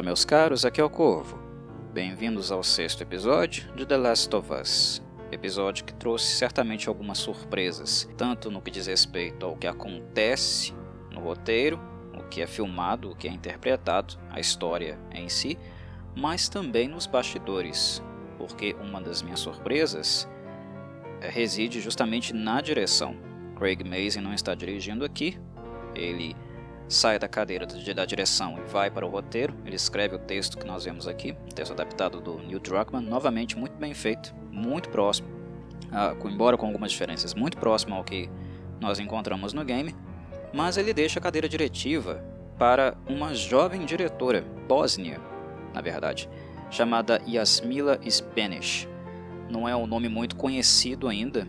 meus caros, aqui é o Corvo. Bem-vindos ao 6º episódio de The Last of Us. Episódio que trouxe certamente algumas surpresas, tanto no que diz respeito ao que acontece no roteiro, o que é filmado, o que é interpretado, a história em si, mas também nos bastidores, porque uma das minhas surpresas reside justamente na direção. Craig Mazin não está dirigindo aqui, ele sai da cadeira da direção e vai para o roteiro, ele escreve o texto que nós vemos aqui, um texto adaptado do Neil Druckmann, novamente muito bem feito, muito próximo, embora com algumas diferenças, muito próximo ao que nós encontramos no game, mas ele deixa a cadeira diretiva para uma jovem diretora, bósnia, na verdade, chamada Jasmila Spanish. Não é um nome muito conhecido ainda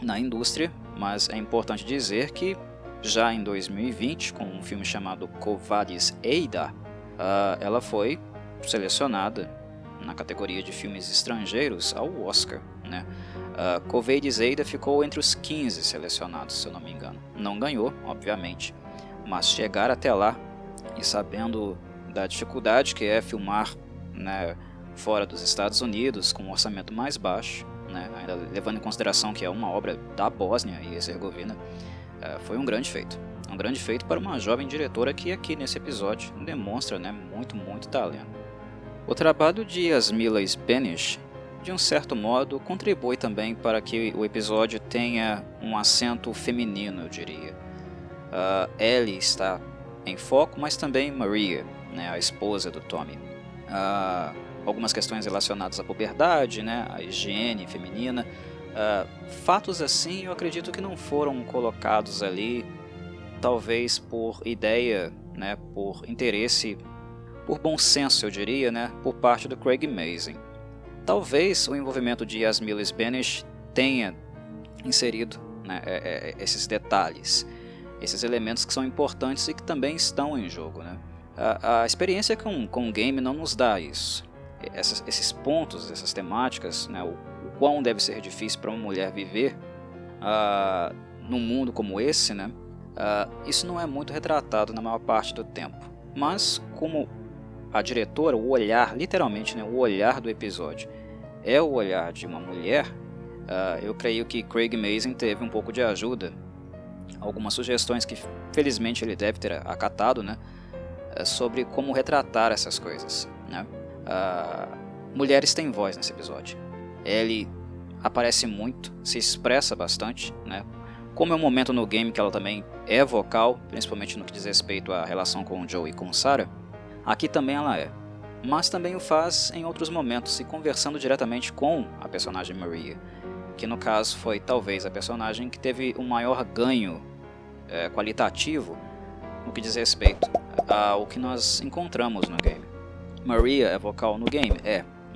na indústria, mas é importante dizer que já em 2020, com um filme chamado Quo Vadis Eida, ela foi selecionada na categoria de filmes estrangeiros ao Oscar, né? Quo Vadis Eida ficou entre os 15 selecionados, se eu não me engano. Não ganhou, obviamente, mas chegar até lá e sabendo da dificuldade que é filmar, né, fora dos Estados Unidos, com um orçamento mais baixo, né, ainda levando em consideração que é uma obra da Bósnia e Herzegovina, foi um grande feito. Um grande feito para uma jovem diretora que aqui nesse episódio demonstra, né, muito talento. O trabalho de Jasmila Spanish, de um certo modo, contribui também para que o episódio tenha um acento feminino, eu diria. Ellie está em foco, mas também Maria, né, a esposa do Tommy. Algumas questões relacionadas à puberdade, né, à higiene feminina. Fatos assim eu acredito que não foram colocados ali, talvez por ideia, né, por interesse, por bom senso eu diria, né, por parte do Craig Mazin. Talvez o envolvimento de Jasmila Spanish tenha inserido, né, esses detalhes, esses elementos que são importantes e que também estão em jogo, né. A experiência com o game não nos dá isso, esses pontos, essas temáticas, né, o quão deve ser difícil para uma mulher viver num mundo como esse, né? Isso não é muito retratado na maior parte do tempo. Mas como a diretora, o olhar, literalmente, né, o olhar do episódio é o olhar de uma mulher, eu creio que Craig Mazin teve um pouco de ajuda, algumas sugestões que felizmente ele deve ter acatado, né, sobre como retratar essas coisas, né? Mulheres têm voz nesse episódio. Ellie aparece muito, se expressa bastante, né? Como é um momento no game que ela também é vocal, principalmente no que diz respeito à relação com o Joe e com Sarah, aqui também ela é. Mas também o faz em outros momentos e conversando diretamente com a personagem Maria, que no caso foi talvez a personagem que teve um maior ganho qualitativo no que diz respeito ao que nós encontramos no game. Maria é vocal no game?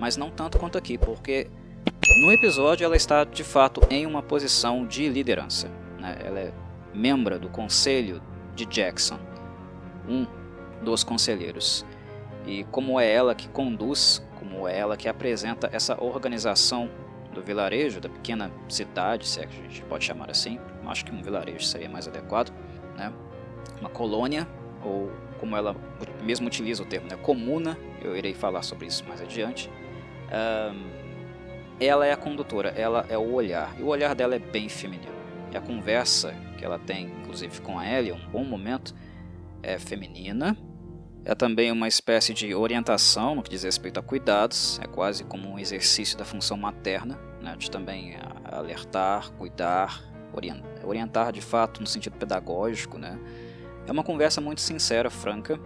Mas não tanto quanto aqui, porque no episódio ela está de fato em uma posição de liderança, né? Ela é membro do conselho de Jackson, um dos conselheiros. E como é ela que conduz, como é ela que apresenta essa organização do vilarejo, da pequena cidade, se é que a gente pode chamar assim, acho que um vilarejo seria mais adequado, né? Uma colônia, ou como ela mesmo utiliza o termo, né, comuna, eu irei falar sobre isso mais adiante. Ela é a condutora, ela é o olhar, e o olhar dela é bem feminino. E a conversa que ela tem, inclusive com a Ellie, um bom momento, é feminina. É também uma espécie de orientação no que diz respeito a cuidados, é quase como um exercício da função materna, né, de também alertar, cuidar, orientar de fato no sentido pedagógico, né. É uma conversa muito sincera, franca,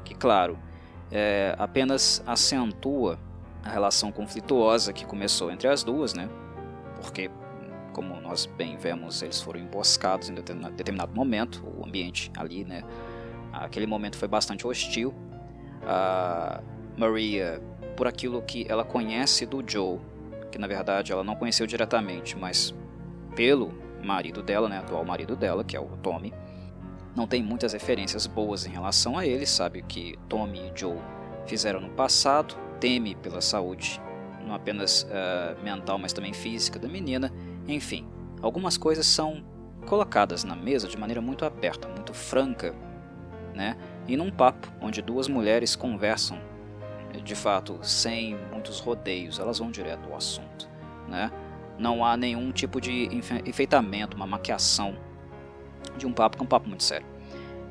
que claro, apenas acentua a relação conflituosa que começou entre as duas, né? Porque, como nós bem vemos, eles foram emboscados em determinado momento, o ambiente ali, né? Aquele momento foi bastante hostil. A Maria, por aquilo que ela conhece do Joe, que na verdade ela não conheceu diretamente, mas pelo marido dela, né? Atual marido dela, que é o Tommy, não tem muitas referências boas em relação a ele, sabe o que Tommy e Joe fizeram no passado, teme pela saúde, não apenas mental, mas também física da menina. Enfim, algumas coisas são colocadas na mesa de maneira muito aberta, muito franca, né? e num papo onde duas mulheres conversam, de fato, sem muitos rodeios, elas vão direto ao assunto, né? Não há nenhum tipo de enfeitamento, uma maquiação de um papo, que é um papo muito sério.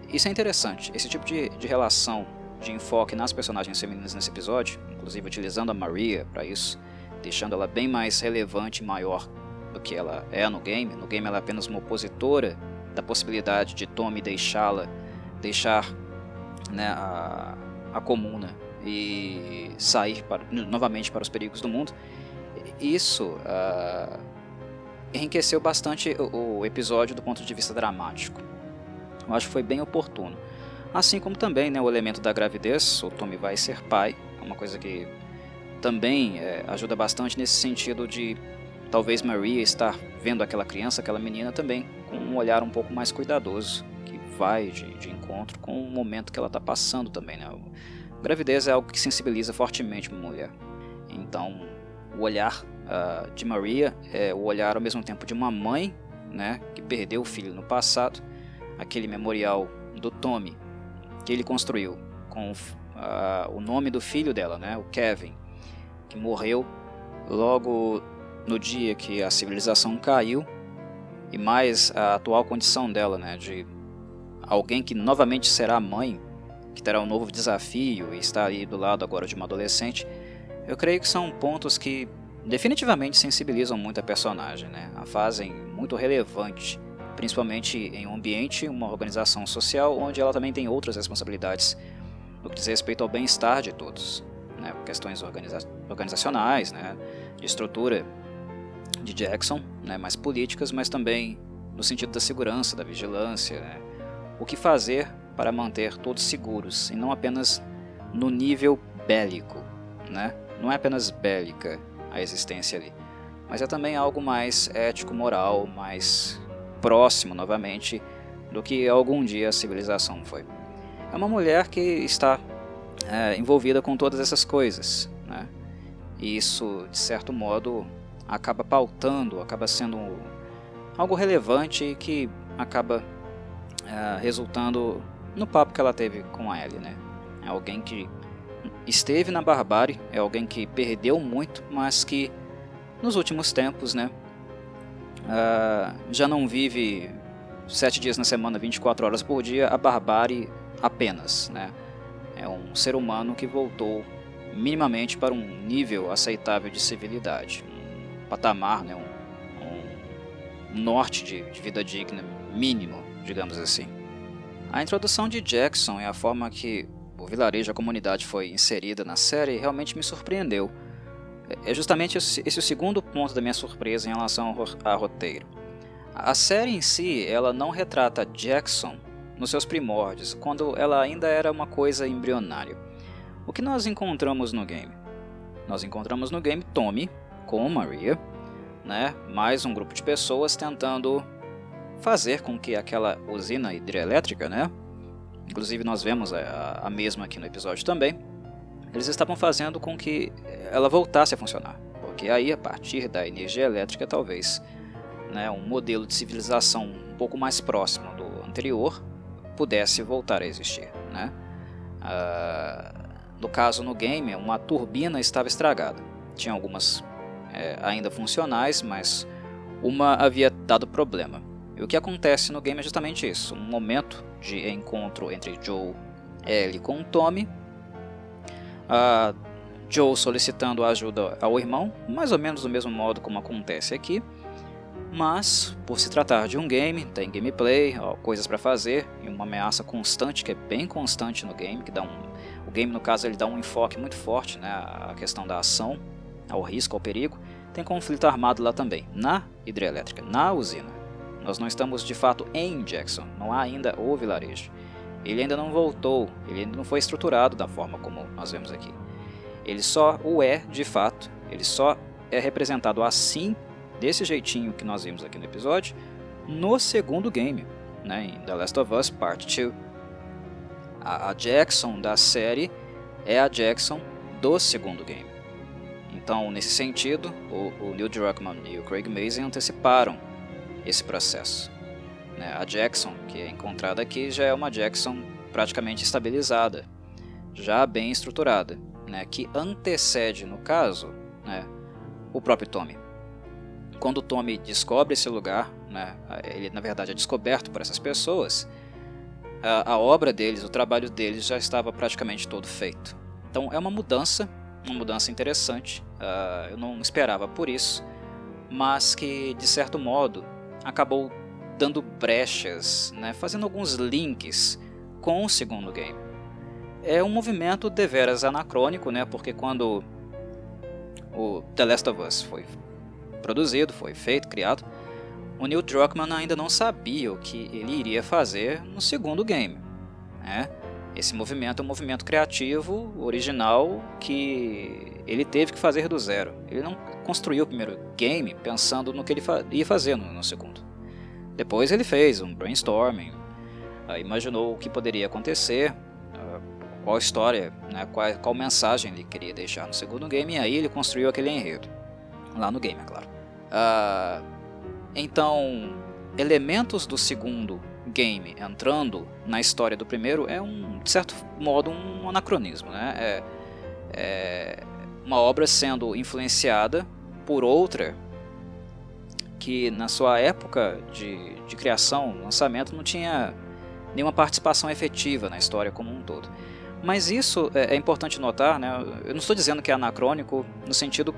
Isso é interessante, esse tipo de relação, de enfoque nas personagens femininas nesse episódio, inclusive utilizando a Maria para isso, deixando ela bem mais relevante e maior do que ela é no game. No game ela é apenas uma opositora da possibilidade de Tommy deixar, né, a comuna e sair novamente para os perigos do mundo. Isso enriqueceu bastante o episódio do ponto de vista dramático. Eu acho que foi bem oportuno. Assim como também, né, o elemento da gravidez, o Tommy vai ser pai, é uma coisa que também ajuda bastante nesse sentido de talvez Maria estar vendo aquela criança, aquela menina também com um olhar um pouco mais cuidadoso, que vai de encontro com o momento que ela está passando também, né? A gravidez é algo que sensibiliza fortemente uma mulher. Então, o olhar de Maria é o olhar ao mesmo tempo de uma mãe, né, que perdeu o filho no passado, aquele memorial do Tommy que ele construiu com o nome do filho dela, né, o Kevin, que morreu logo no dia que a civilização caiu, e mais a atual condição dela, né, de alguém que novamente será mãe, que terá um novo desafio e está aí do lado agora de uma adolescente. Eu creio que são pontos que definitivamente sensibilizam muito a personagem, né, a fazem muito relevante, principalmente em um ambiente, uma organização social, onde ela também tem outras responsabilidades no que diz respeito ao bem-estar de todos, né, questões organizacionais, né, de estrutura de Jackson, né, mais políticas, mas também no sentido da segurança, da vigilância, né, o que fazer para manter todos seguros, e não apenas no nível bélico, né, não é apenas bélica a existência ali, mas é também algo mais ético, moral, mais próximo novamente do que algum dia a civilização foi. É uma mulher que está envolvida com todas essas coisas, né? E isso, de certo modo, acaba pautando, acaba sendo algo relevante e que acaba resultando no papo que ela teve com a Ellie, né? É alguém que esteve na barbárie, é alguém que perdeu muito, mas que nos últimos tempos, né, já não vive 7 dias na semana, 24 horas por dia, a barbárie apenas, né? É um ser humano que voltou minimamente para um nível aceitável de civilidade, um patamar, né, um norte de vida digna mínimo, digamos assim. A introdução de Jackson e a forma que o vilarejo, a comunidade foi inserida na série realmente me surpreendeu. É justamente esse o segundo ponto da minha surpresa em relação ao roteiro. A série em si, ela não retrata Jackson nos seus primórdios, quando ela ainda era uma coisa embrionária. O que nós encontramos no game? Nós encontramos no game Tommy com Maria, né, mais um grupo de pessoas tentando fazer com que aquela usina hidrelétrica, né, inclusive nós vemos a mesma aqui no episódio também, eles estavam fazendo com que ela voltasse a funcionar, porque aí a partir da energia elétrica talvez, né, um modelo de civilização um pouco mais próximo do anterior pudesse voltar a existir, né? No caso no game, uma turbina estava estragada, tinha algumas ainda funcionais, mas uma havia dado problema. E o que acontece no game é justamente isso, um momento de encontro entre Joe, Ellie com Tommy, Joe solicitando ajuda ao irmão, mais ou menos do mesmo modo como acontece aqui, mas por se tratar de um game, tem gameplay, coisas para fazer e uma ameaça constante, que é bem constante no game, que dá o game no caso ele dá um enfoque muito forte, né, à questão da ação, ao risco, ao perigo. Tem conflito armado lá também, na hidrelétrica, na usina. Nós não estamos de fato em Jackson, não há ainda o vilarejo. Ele ainda não voltou, ele ainda não foi estruturado da forma como nós vemos aqui. Ele só o é de fato, ele só é representado assim, desse jeitinho que nós vimos aqui no episódio, no segundo game, né, em The Last of Us Part 2. A Jackson da série é a Jackson do segundo game. Então, nesse sentido, o Neil Druckmann e o Craig Mazin anteciparam esse processo. A Jackson que é encontrada aqui já é uma Jackson praticamente estabilizada, já bem estruturada, né, que antecede, no caso, né, o próprio Tommy. Quando o Tommy descobre esse lugar, né, ele na verdade é descoberto por essas pessoas, a obra deles, o trabalho deles já estava praticamente todo feito. Então é uma mudança interessante, eu não esperava por isso, mas que de certo modo acabou dando brechas, né, fazendo alguns links com o segundo game. É um movimento deveras anacrônico, né, porque quando o The Last of Us foi produzido, foi feito, criado, o Neil Druckmann ainda não sabia o que ele iria fazer no segundo game, né? Esse movimento é um movimento criativo, original, que ele teve que fazer do zero. Ele não construiu o primeiro game pensando no que ele ia fazer no segundo. Depois ele fez um brainstorming, imaginou o que poderia acontecer, qual história, né, qual mensagem ele queria deixar no segundo game, e aí ele construiu aquele enredo, lá no game, é claro. Então, elementos do segundo game entrando na história do primeiro é de certo modo um anacronismo, né? É uma obra sendo influenciada por outra que na sua época de criação, lançamento, não tinha nenhuma participação efetiva na história como um todo. Mas isso é importante notar, né? Eu não estou dizendo que é anacrônico no sentido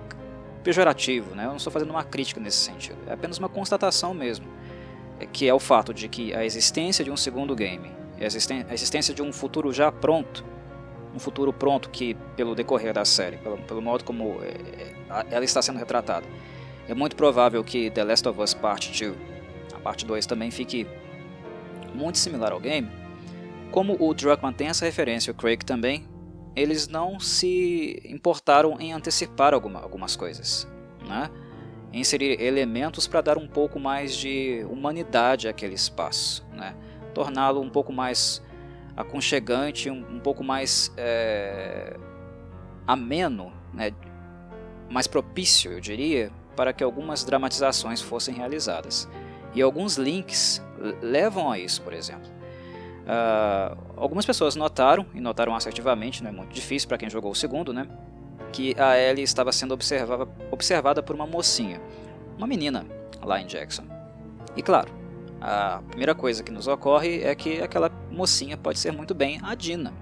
pejorativo, né? Eu não estou fazendo uma crítica nesse sentido, é apenas uma constatação mesmo, que é o fato de que a existência de um segundo game, a existência de um futuro já pronto, um futuro pronto que, pelo decorrer da série, pelo modo como ela está sendo retratada, é muito provável que The Last of Us Part 2, a parte 2, também fique muito similar ao game. Como o Druckmann tem essa referência, o Craig também, eles não se importaram em antecipar algumas coisas, né? Inserir elementos para dar um pouco mais de humanidade àquele espaço, né? Torná-lo um pouco mais aconchegante, um pouco mais ameno, né? Mais propício, eu diria, para que algumas dramatizações fossem realizadas. E alguns links levam a isso, por exemplo. Algumas pessoas notaram, e notaram assertivamente, não é muito difícil para quem jogou o segundo, né, que a Ellie estava sendo observada por uma mocinha, uma menina lá em Jackson. E claro, a primeira coisa que nos ocorre é que aquela mocinha pode ser muito bem a Dina,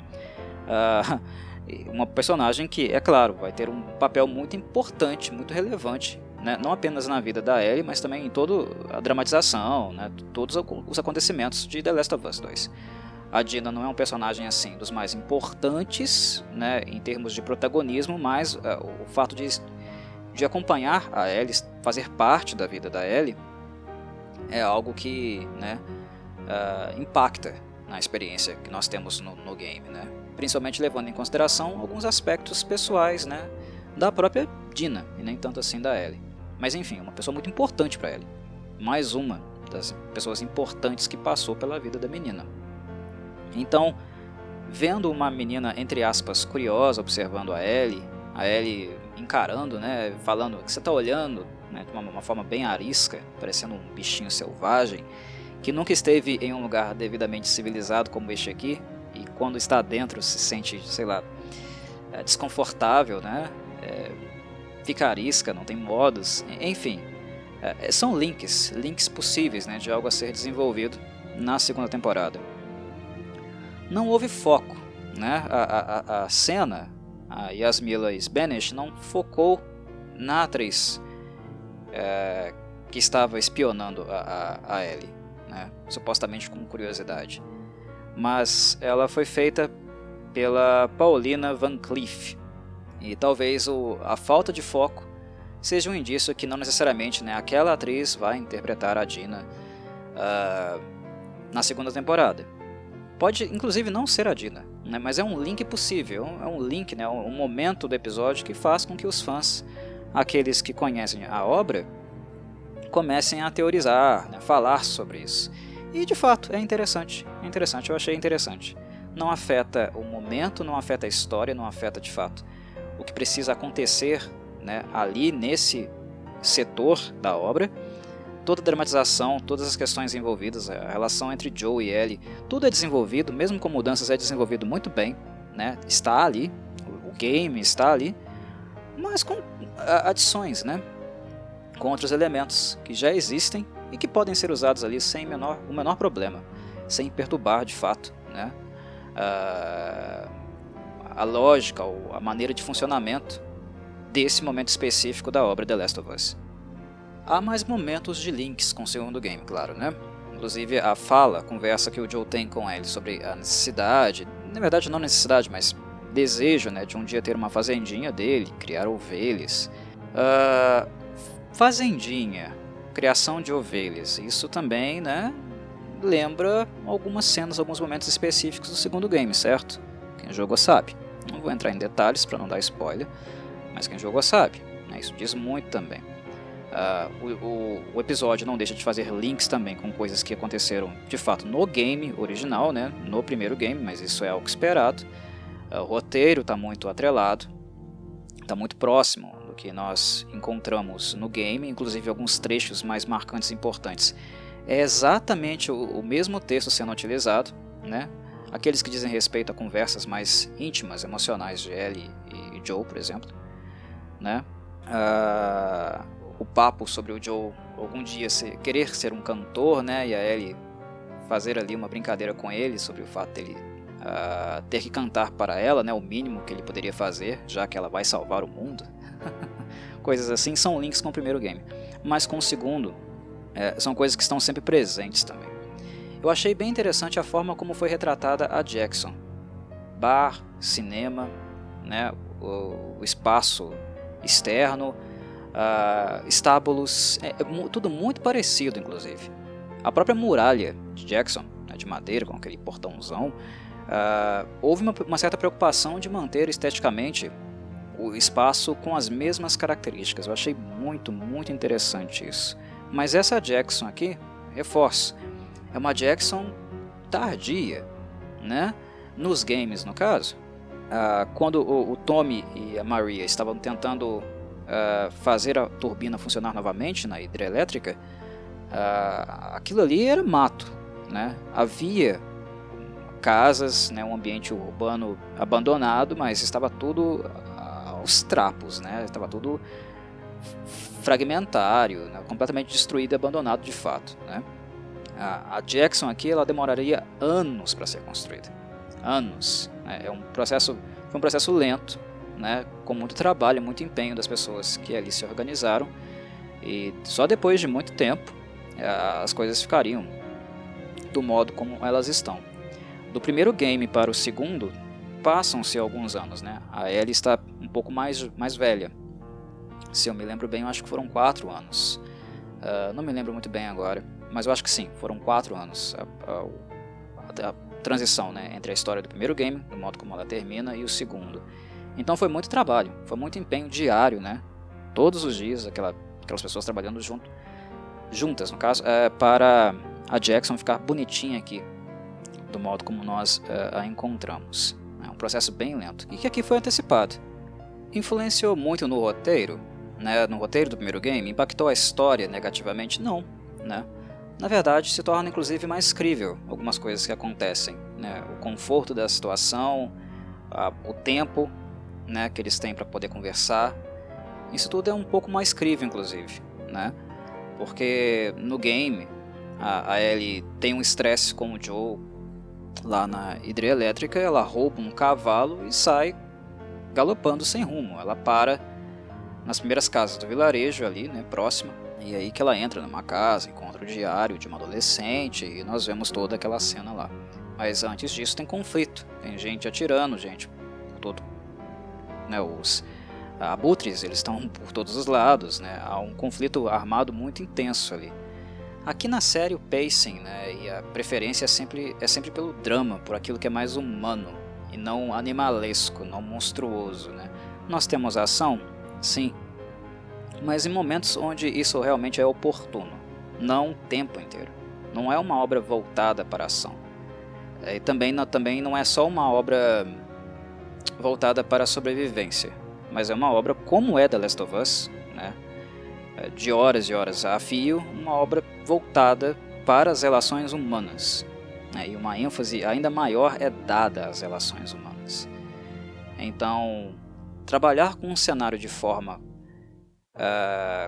uma personagem que, é claro, vai ter um papel muito importante, muito relevante, né, não apenas na vida da Ellie, mas também em toda a dramatização, né, todos os acontecimentos de The Last of Us 2. A Dina não é um personagem assim dos mais importantes, né, em termos de protagonismo, mas o fato de acompanhar a Ellie, fazer parte da vida da Ellie, é algo que, né, impacta na experiência que nós temos no game, né, principalmente levando em consideração alguns aspectos pessoais, né, da própria Dina, e nem tanto assim da Ellie. Mas enfim, uma pessoa muito importante para Ellie, mais uma das pessoas importantes que passou pela vida da menina. Então, vendo uma menina, entre aspas, curiosa, observando a Ellie encarando, né, falando que você está olhando, né, de uma forma bem arisca, parecendo um bichinho selvagem, que nunca esteve em um lugar devidamente civilizado como este aqui, e quando está dentro se sente, sei lá, desconfortável, né, fica arisca, não tem modos, enfim, são links possíveis, né, de algo a ser desenvolvido na segunda temporada. Não houve foco, né? A cena, a Yasmila Sbenes não focou na atriz que estava espionando a Ellie, né? Supostamente com curiosidade, mas ela foi feita pela Paulina Van Cleef, e talvez a falta de foco seja um indício que não necessariamente, né, aquela atriz vai interpretar a Dina na segunda temporada. Pode inclusive não ser a Dina, né, mas é um link possível, é um link, né, um momento do episódio que faz com que os fãs, aqueles que conhecem a obra, comecem a teorizar, né, falar sobre isso. E de fato é interessante, eu achei interessante. Não afeta o momento, não afeta a história, não afeta de fato o que precisa acontecer, né, ali nesse setor da obra, toda a dramatização, todas as questões envolvidas, a relação entre Joe e Ellie, tudo é desenvolvido, mesmo com mudanças é desenvolvido muito bem, né? Está ali, o game está ali, mas com adições, né? Com outros elementos que já existem e que podem ser usados ali sem o menor problema, sem perturbar de fato, né? A lógica ou a maneira de funcionamento desse momento específico da obra The Last of Us. Há mais momentos de links com o segundo game, claro, né? Inclusive a conversa que o Joe tem com ele sobre a necessidade, na verdade não necessidade, mas desejo, né, de um dia ter uma fazendinha dele, criar ovelhas. Fazendinha, criação de ovelhas, isso também, né, lembra algumas cenas, alguns momentos específicos do segundo game, certo? Quem jogou sabe. Não vou entrar em detalhes para não dar spoiler, mas quem jogou sabe, né? Isso diz muito também. O episódio não deixa de fazer links também com coisas que aconteceram de fato no game original, né? No primeiro game, mas isso é algo esperado. O roteiro está muito atrelado, está muito próximo do que nós encontramos no game, inclusive alguns trechos mais marcantes e importantes. É exatamente o mesmo texto sendo utilizado, né? Aqueles que dizem respeito a conversas mais íntimas, emocionais de Ellie e Joe, por exemplo, né? O papo sobre o Joe algum dia querer ser um cantor, né? E a Ellie fazer ali uma brincadeira com ele sobre o fato dele ter que cantar para ela, né? O mínimo que ele poderia fazer, já que ela vai salvar o mundo. Coisas assim são links com o primeiro game, mas com o segundo são coisas que estão sempre presentes também. Eu achei bem interessante a forma como foi retratada a Jackson. Bar, cinema, né? O espaço externo, estábulos, tudo muito parecido, inclusive. A própria muralha de Jackson, né, de madeira, com aquele portãozão, houve uma certa preocupação de manter esteticamente o espaço com as mesmas características. Eu achei muito, muito interessante isso. Mas essa Jackson aqui, reforço, é uma Jackson tardia, né? Nos games, no caso, quando o Tommy e a Maria estavam tentando fazer a turbina funcionar novamente na hidrelétrica, aquilo ali era mato, né? Havia casas, né, um ambiente urbano abandonado, mas estava tudo aos trapos, né? Estava tudo fragmentário, né? Completamente destruído e abandonado de fato, né? A Jackson aqui ela demoraria anos para ser construída, anos, né? Foi um processo lento, né? Com muito trabalho, muito empenho das pessoas que ali se organizaram, e só depois de muito tempo as coisas ficariam do modo como elas estão. Do primeiro game para o segundo passam-se alguns anos, né? A Ellie está um pouco mais velha. Se eu me lembro bem, eu acho que foram 4 anos. Não me lembro muito bem agora, mas eu acho que sim, foram 4 anos a transição, né, entre a história do primeiro game, do modo como ela termina, e o segundo. Então foi muito trabalho, foi muito empenho diário, né? Todos os dias, aquelas pessoas trabalhando juntas, no caso, para a Jackson ficar bonitinha aqui, do modo como nós a encontramos. É um processo bem lento, e que aqui foi antecipado. Influenciou muito no roteiro, né? No roteiro do primeiro game, impactou a história negativamente? Não, né? Na verdade, se torna inclusive mais crível algumas coisas que acontecem, né? O conforto da situação, o tempo, né, que eles têm para poder conversar, isso tudo é um pouco mais crível, inclusive, né? Porque no game a Ellie tem um estresse com o Joe lá na hidrelétrica, ela rouba um cavalo e sai galopando sem rumo. Ela para nas primeiras casas do vilarejo ali, né, próxima, e aí que ela entra numa casa, encontra o diário de uma adolescente, e nós vemos toda aquela cena lá. Mas antes disso tem conflito, tem gente atirando, gente por todo, né, os abutres, eles estão por todos os lados, né, há um conflito armado muito intenso ali. Aqui na série o pacing, né, e a preferência é sempre pelo drama, por aquilo que é mais humano, e não animalesco, não monstruoso, né. Nós temos ação? Sim, mas em momentos onde isso realmente é oportuno, não o tempo inteiro. Não é uma obra voltada para a ação. E também não é só uma obra voltada para a sobrevivência, mas é uma obra como é The Last of Us, né? de horas e horas a fio, uma obra voltada para as relações humanas, né? E uma ênfase ainda maior é dada às relações humanas. Então, trabalhar com um cenário de forma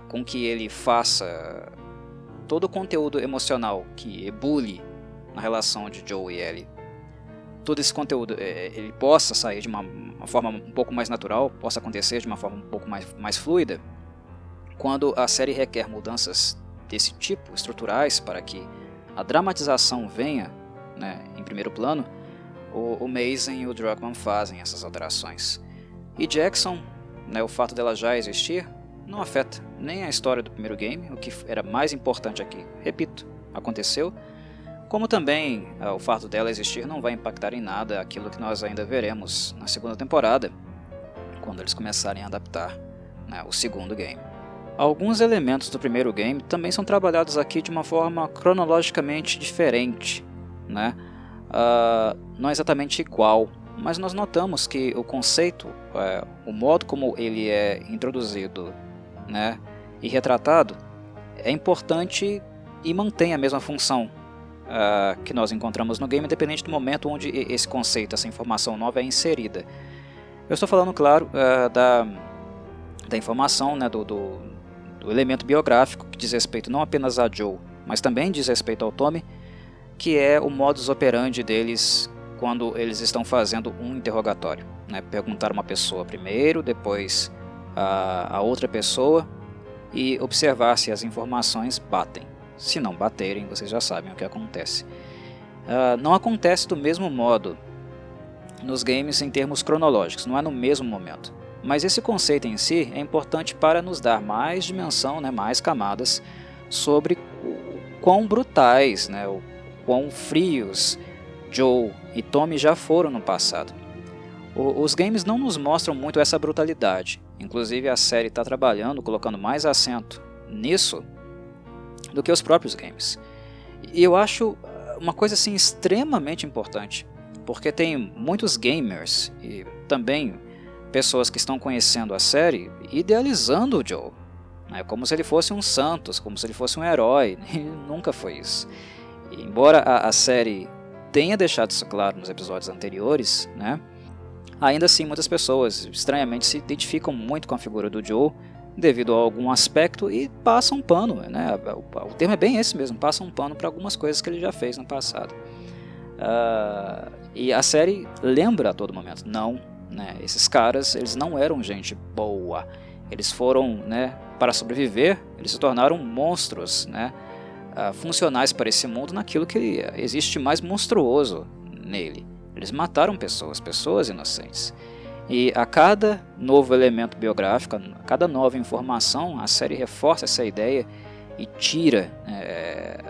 com que ele faça todo o conteúdo emocional que ebule na relação de Joe e Ellie, todo esse conteúdo ele possa sair de uma forma um pouco mais natural, possa acontecer de uma forma um pouco mais fluida, quando a série requer mudanças desse tipo, estruturais, para que a dramatização venha, né, em primeiro plano, o Mazin e o Druckmann fazem essas alterações. E Jackson, né, o fato dela já existir, não afeta nem a história do primeiro game, o que era mais importante aqui, repito, aconteceu, como também o fato dela existir não vai impactar em nada aquilo que nós ainda veremos na segunda temporada, quando eles começarem a adaptar, né, o segundo game. Alguns elementos do primeiro game também são trabalhados aqui de uma forma cronologicamente diferente, né? Não exatamente igual, mas nós notamos que o conceito, o modo como ele é introduzido, né, e retratado, é importante e mantém a mesma função que nós encontramos no game, independente do momento onde esse conceito, essa informação nova é inserida. Eu estou falando, claro, da informação, né, do elemento biográfico que diz respeito não apenas a Joe, mas também diz respeito ao Tommy, que é o modus operandi deles quando eles estão fazendo um interrogatório, né? Perguntar uma pessoa primeiro, depois a outra pessoa e observar se as informações batem. Se não baterem, vocês já sabem o que acontece. Não acontece do mesmo modo nos games em termos cronológicos, não é no mesmo momento. Mas esse conceito em si é importante para nos dar mais dimensão, né, mais camadas sobre o quão brutais, né, o quão frios Joe e Tommy já foram no passado. Os games não nos mostram muito essa brutalidade, inclusive a série está trabalhando, colocando mais acento nisso do que os próprios games. E eu acho uma coisa assim extremamente importante, porque tem muitos gamers e também pessoas que estão conhecendo a série idealizando o Joe, né, como se ele fosse um santos, como se ele fosse um herói. Ele nunca foi isso. E embora a série tenha deixado isso claro nos episódios anteriores, né, ainda assim muitas pessoas estranhamente se identificam muito com a figura do Joe devido a algum aspecto e passam um pano, né, o termo é bem esse mesmo, passam um pano para algumas coisas que ele já fez no passado. E a série lembra a todo momento, não, né, esses caras eles não eram gente boa, eles foram, né, para sobreviver, eles se tornaram monstros, né, funcionais para esse mundo naquilo que existe mais monstruoso nele. Eles mataram pessoas inocentes. E a cada novo elemento biográfico, a cada nova informação, a série reforça essa ideia e tira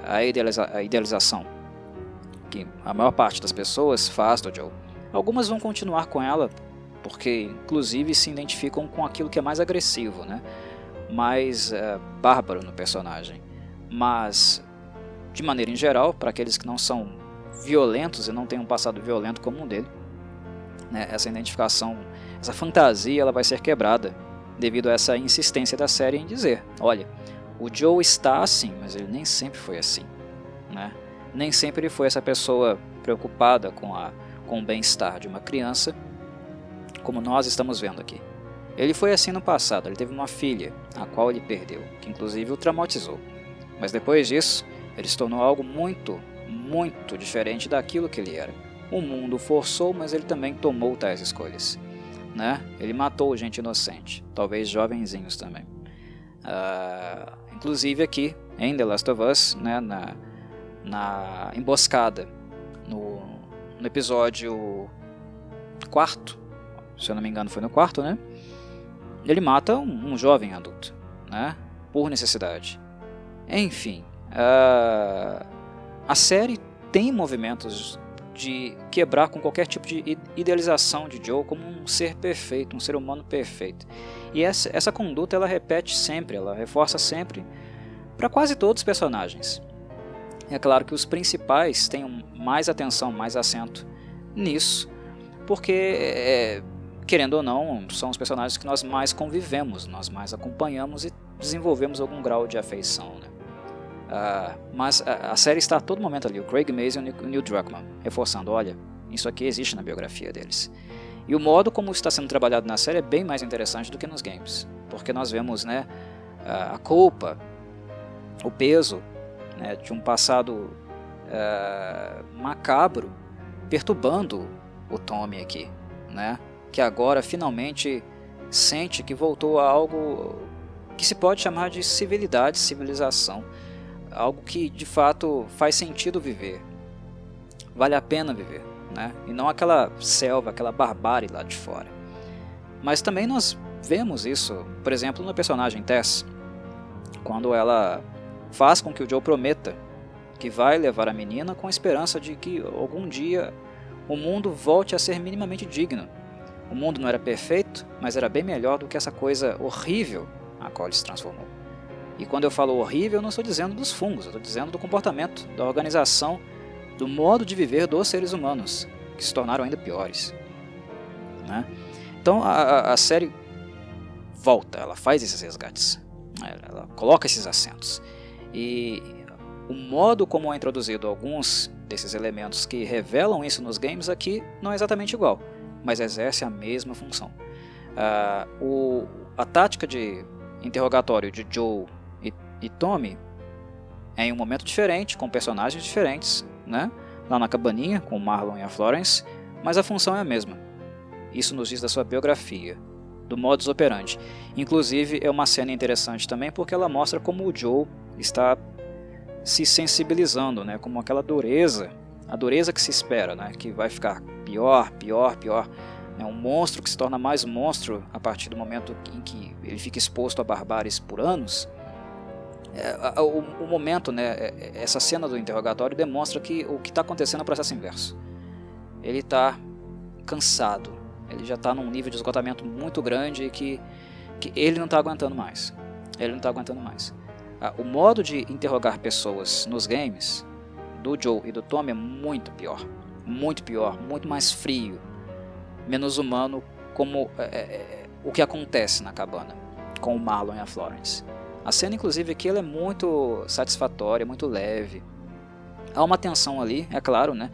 a idealização que a maior parte das pessoas faz do Joe. Algumas vão continuar com ela porque inclusive se identificam com aquilo que é mais agressivo, né, mais bárbaro no personagem. Mas, de maneira em geral, para aqueles que não são violentos e não têm um passado violento como o dele, né, essa identificação, essa fantasia, ela vai ser quebrada devido a essa insistência da série em dizer: olha, o Joe está assim, mas ele nem sempre foi assim, né? Nem sempre ele foi essa pessoa preocupada com o bem-estar de uma criança, como nós estamos vendo aqui. Ele foi assim no passado, ele teve uma filha, a qual ele perdeu, que inclusive o traumatizou. Mas depois disso, ele se tornou algo muito, muito diferente daquilo que ele era. O mundo o forçou, mas ele também tomou tais escolhas, né? Ele matou gente inocente, talvez jovenzinhos também. Inclusive aqui, em The Last of Us, né, na emboscada, no episódio 4, se eu não me engano foi no 4, né? Ele mata um jovem adulto, né, por necessidade. Enfim, a série tem movimentos de quebrar com qualquer tipo de idealização de Joe como um ser perfeito, um ser humano perfeito. E essa conduta ela repete sempre, ela reforça sempre para quase todos os personagens. É claro que os principais têm mais atenção, mais acento nisso, porque, querendo ou não, são os personagens que nós mais convivemos, nós mais acompanhamos e desenvolvemos algum grau de afeição, né? Mas a série está a todo momento ali, o Craig Mazin e o Neil Druckmann, reforçando, olha, isso aqui existe na biografia deles. E o modo como está sendo trabalhado na série é bem mais interessante do que nos games, porque nós vemos, né, a culpa, o peso, né, de um passado macabro perturbando o Tommy aqui, né, que agora finalmente sente que voltou a algo que se pode chamar de civilidade, civilização, algo que de fato faz sentido viver, vale a pena viver, né? E não aquela selva, aquela barbárie lá de fora. Mas também nós vemos isso, por exemplo, no personagem Tess, quando ela faz com que o Joe prometa que vai levar a menina com a esperança de que algum dia o mundo volte a ser minimamente digno. O mundo não era perfeito, mas era bem melhor do que essa coisa horrível a qual ele se transformou. E quando eu falo horrível, eu não estou dizendo dos fungos, eu estou dizendo do comportamento, da organização, do modo de viver dos seres humanos, que se tornaram ainda piores, né? Então a série volta, ela faz esses resgates, ela coloca esses acentos. E o modo como é introduzido alguns desses elementos que revelam isso nos games aqui não é exatamente igual, mas exerce a mesma função. A tática de interrogatório de Joe e Tommy é em um momento diferente, com personagens diferentes, né? Lá na cabaninha, com o Marlon e a Florence, mas a função é a mesma. Isso nos diz da sua biografia, do modus operandi. Inclusive é uma cena interessante também porque ela mostra como o Joe está se sensibilizando, né? Como aquela dureza, a dureza que se espera, né? Que vai ficar pior, pior, pior. É um monstro que se torna mais monstro a partir do momento em que ele fica exposto a barbáries por anos. O momento, né, essa cena do interrogatório demonstra que o que está acontecendo é o processo inverso. Ele está cansado, ele já está num nível de esgotamento muito grande e que ele não está aguentando mais. Ele não está aguentando mais. O modo de interrogar pessoas nos games do Joe e do Tommy é muito pior, muito mais frio, menos humano, como o que acontece na cabana com o Marlon e a Florence. A cena, inclusive, aqui ela é muito satisfatória, muito leve. Há uma tensão ali, é claro, né?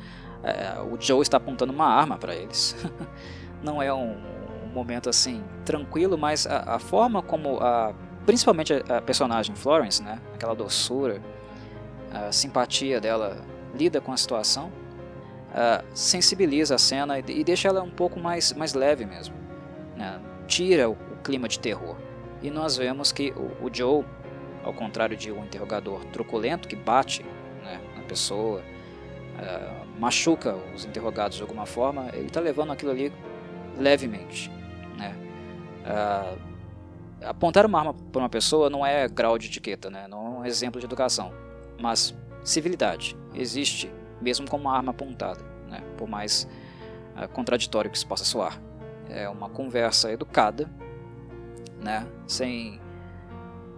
O Joe está apontando uma arma para eles. Não é um momento assim tranquilo, mas a forma como principalmente a personagem Florence, né? Aquela doçura, a simpatia dela lida com a situação, sensibiliza a cena e deixa ela um pouco mais leve mesmo, né? Tira o clima de terror. E nós vemos que o Joe, ao contrário de um interrogador truculento que bate, né, na pessoa, machuca os interrogados de alguma forma, ele está levando aquilo ali levemente, né? Apontar uma arma para uma pessoa não é grau de etiqueta, né? Não é um exemplo de educação, mas civilidade existe mesmo com uma arma apontada, né? Por mais contraditório que isso possa soar. É uma conversa educada, né? Sem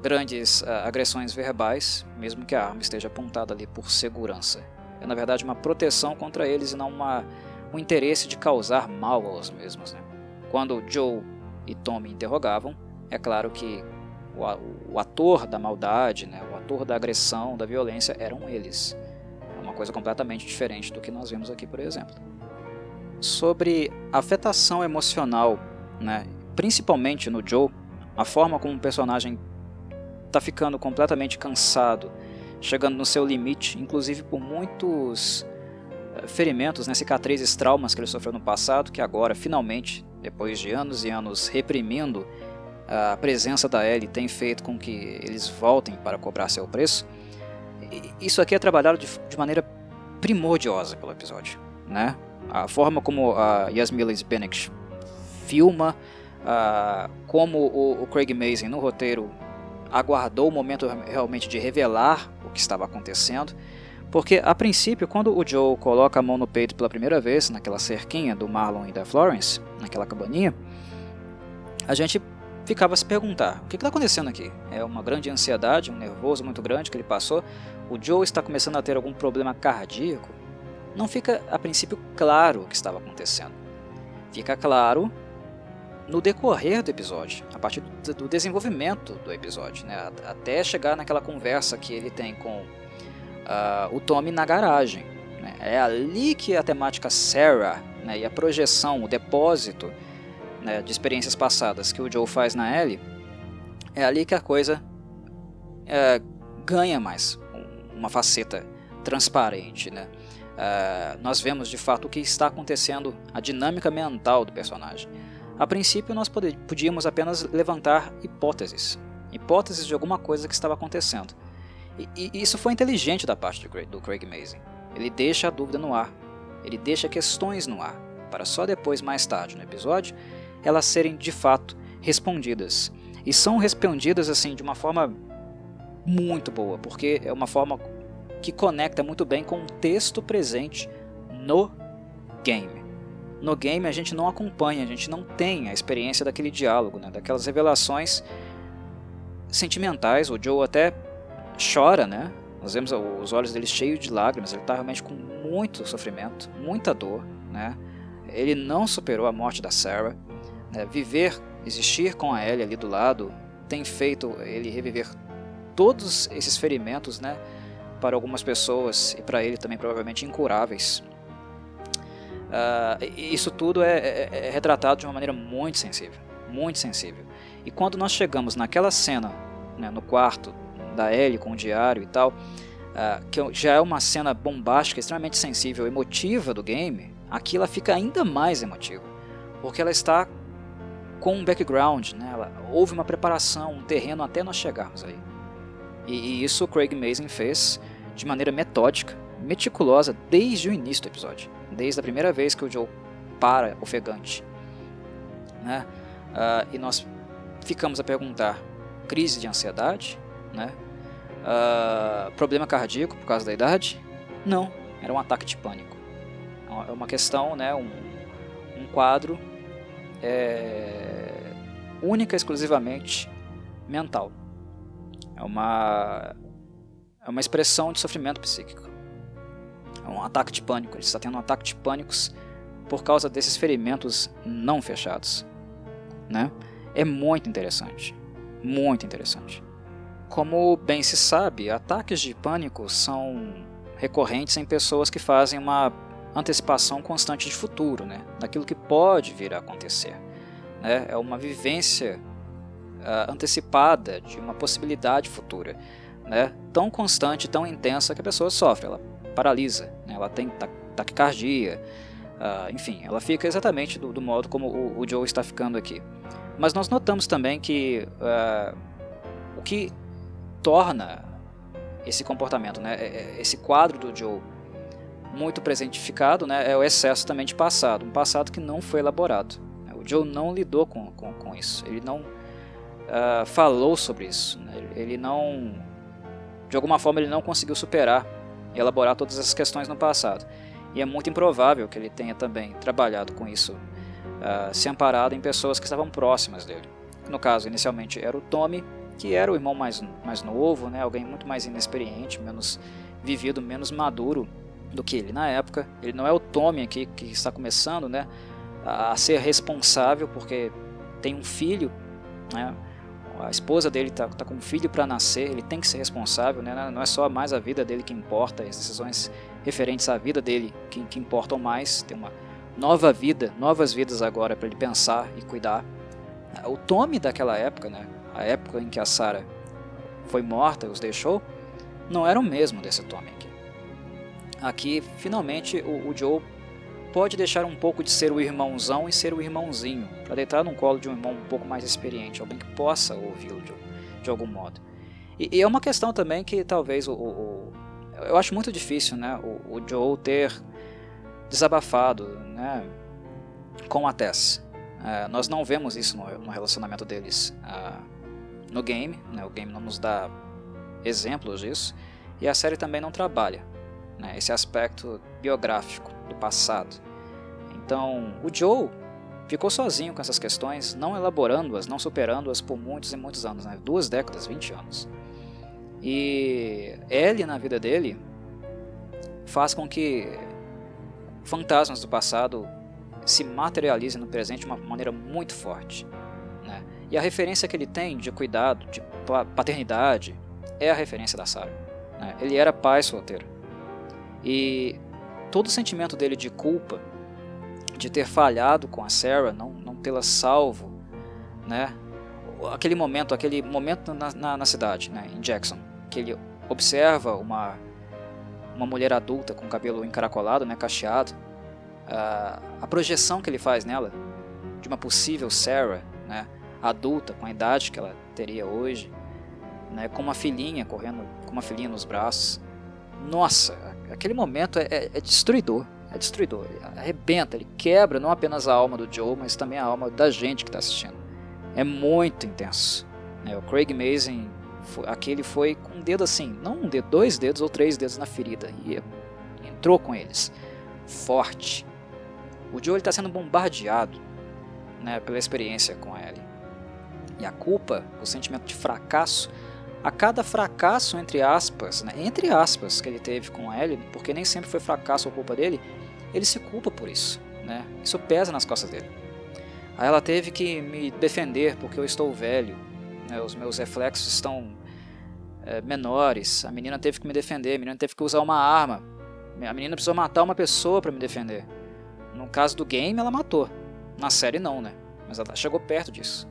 grandes agressões verbais, mesmo que a arma esteja apontada ali por segurança. É na verdade uma proteção contra eles e não um interesse de causar mal aos mesmos, né? Quando Joe e Tommy interrogavam, é claro que o ator da maldade, né? O ator da agressão, da violência eram eles. É uma coisa completamente diferente do que nós vemos aqui, por exemplo. Sobre afetação emocional, né? Principalmente no Joe, a forma como o personagem está ficando completamente cansado, chegando no seu limite, inclusive por muitos ferimentos, né, cicatrizes, traumas que ele sofreu no passado, que agora, finalmente, depois de anos e anos reprimindo a presença da Ellie, tem feito com que eles voltem para cobrar seu preço. Isso aqui é trabalhado de maneira primordiosa pelo episódio, né? A forma como a Yasmila Sbenek filma, como o Craig Mazin no roteiro aguardou o momento realmente de revelar o que estava acontecendo, porque a princípio, quando o Joe coloca a mão no peito pela primeira vez, naquela cerquinha do Marlon e da Florence, naquela cabaninha, a gente ficava a se perguntar, o que está acontecendo aqui? É uma grande ansiedade, um nervoso muito grande que ele passou? O Joe está começando a ter algum problema cardíaco? Não fica a princípio claro o que estava acontecendo. Fica claro no decorrer do episódio, a partir do desenvolvimento do episódio, né? Até chegar naquela conversa que ele tem com o Tommy na garagem, né? É ali que a temática Sarah, né, e a projeção, o depósito, né, de experiências passadas que o Joe faz na Ellie, é ali que a coisa ganha mais uma faceta transparente, né? Nós vemos de fato o que está acontecendo, a dinâmica mental do personagem. A princípio nós podíamos apenas levantar hipóteses de alguma coisa que estava acontecendo. E isso foi inteligente da parte do Craig Mazin. Ele deixa a dúvida no ar, ele deixa questões no ar, para só depois, mais tarde no episódio, elas serem de fato respondidas. E são respondidas assim de uma forma muito boa, porque é uma forma que conecta muito bem com o texto presente no game. No game a gente não acompanha, a gente não tem a experiência daquele diálogo, né, daquelas revelações sentimentais. O Joe até chora, né? Nós vemos os olhos dele cheios de lágrimas, ele está realmente com muito sofrimento, muita dor, né? Ele não superou a morte da Sarah, né? Existir com a Ellie ali do lado, tem feito ele reviver todos esses ferimentos, né? Para algumas pessoas e para ele também provavelmente incuráveis. Isso tudo é retratado de uma maneira muito sensível, muito sensível. E quando nós chegamos naquela cena, né, no quarto da Ellie com o diário e tal, que já é uma cena bombástica, extremamente sensível, emotiva do game, aqui ela fica ainda mais emotiva, porque ela está com um background, né, houve uma preparação, um terreno até nós chegarmos aí. E isso o Craig Mazin fez de maneira metódica, meticulosa, desde o início do episódio, desde a primeira vez que o Joe para ofegante, né? E nós ficamos a perguntar: crise de ansiedade, né? Problema cardíaco por causa da idade? Não, era um ataque de pânico. É uma questão, né, um quadro única e exclusivamente mental. É uma expressão de sofrimento psíquico. É um ataque de pânico. Ele está tendo um ataque de pânicos por causa desses ferimentos não fechados, né? É muito interessante. Muito interessante. Como bem se sabe, ataques de pânico são recorrentes em pessoas que fazem uma antecipação constante de futuro, né? Daquilo que pode vir a acontecer, né? É uma vivência antecipada de uma possibilidade futura, né? Tão constante, tão intensa que a pessoa sofre, ela paralisa, né? Ela tem taquicardia, enfim, ela fica exatamente do modo como o Joe está ficando aqui. Mas nós notamos também que o que torna esse comportamento, né, esse quadro do Joe muito presentificado, né, é o excesso também de passado, um passado que não foi elaborado. O Joe não lidou com isso, ele não falou sobre isso, né, ele não, de alguma forma ele não conseguiu superar e elaborar todas essas questões no passado. E é muito improvável que ele tenha também trabalhado com isso, se amparado em pessoas que estavam próximas dele. No caso, inicialmente era o Tommy, que era o irmão mais novo, né, alguém muito mais inexperiente, menos vivido, menos maduro do que ele na época. Ele não é o Tommy aqui que está começando, né, a ser responsável porque tem um filho, né, a esposa dele está com um filho para nascer, ele tem que ser responsável, né, não é só mais a vida dele que importa, as decisões referentes à vida dele que importam mais, tem uma nova vida, novas vidas agora para ele pensar e cuidar. O Tommy daquela época, né, a época em que a Sarah foi morta e os deixou, não era o mesmo desse Tommy aqui. Aqui, finalmente, o Joe pode deixar um pouco de ser o irmãozão e ser o irmãozinho, para deitar no colo de um irmão um pouco mais experiente, alguém que possa ouvi-lo de algum modo. E é uma questão também que talvez eu acho muito difícil, né, o Joe ter desabafado, né, com a Tess. Nós não vemos isso no relacionamento deles no game, né, o game não nos dá exemplos disso, e a série também não trabalha, né, esse aspecto biográfico do passado. Então o Joe ficou sozinho com essas questões, não elaborando-as, não superando-as por muitos e muitos anos, né, 2 décadas, 20 anos. E Ellie na vida dele faz com que fantasmas do passado se materializa no presente de uma maneira muito forte, né? E a referência que ele tem de cuidado, de paternidade, é a referência da Sarah, né? Ele era pai solteiro. E todo o sentimento dele de culpa, de ter falhado com a Sarah, não tê-la salvo, né? Aquele momento na cidade, né? Em Jackson, que ele observa uma mulher adulta com cabelo encaracolado, né? Cacheado, a projeção que ele faz nela de uma possível Sarah, né? Adulta, com a idade que ela teria hoje, né? Com uma filhinha correndo, com uma filhinha nos braços. Nossa, aquele momento é destruidor. É destruidor, ele arrebenta, ele quebra não apenas a alma do Joe, mas também a alma da gente que está assistindo. É muito intenso, né? O Craig Mazin, aquele foi com um dedo assim, não um dedo, 2 dedos ou 3 dedos na ferida, e entrou com eles, forte. O Joe está sendo bombardeado, né, pela experiência com a Ellie. E a culpa, o sentimento de fracasso, a cada fracasso, entre aspas, que ele teve com a Ellie, porque nem sempre foi fracasso ou culpa dele, ele se culpa por isso, né? Isso pesa nas costas dele. Aí ela teve que me defender porque eu estou velho, né? Os meus reflexos estão menores, a menina teve que me defender, a menina teve que usar uma arma, a menina precisou matar uma pessoa para me defender. No caso do game, ela matou, na série não, né? Mas ela chegou perto disso.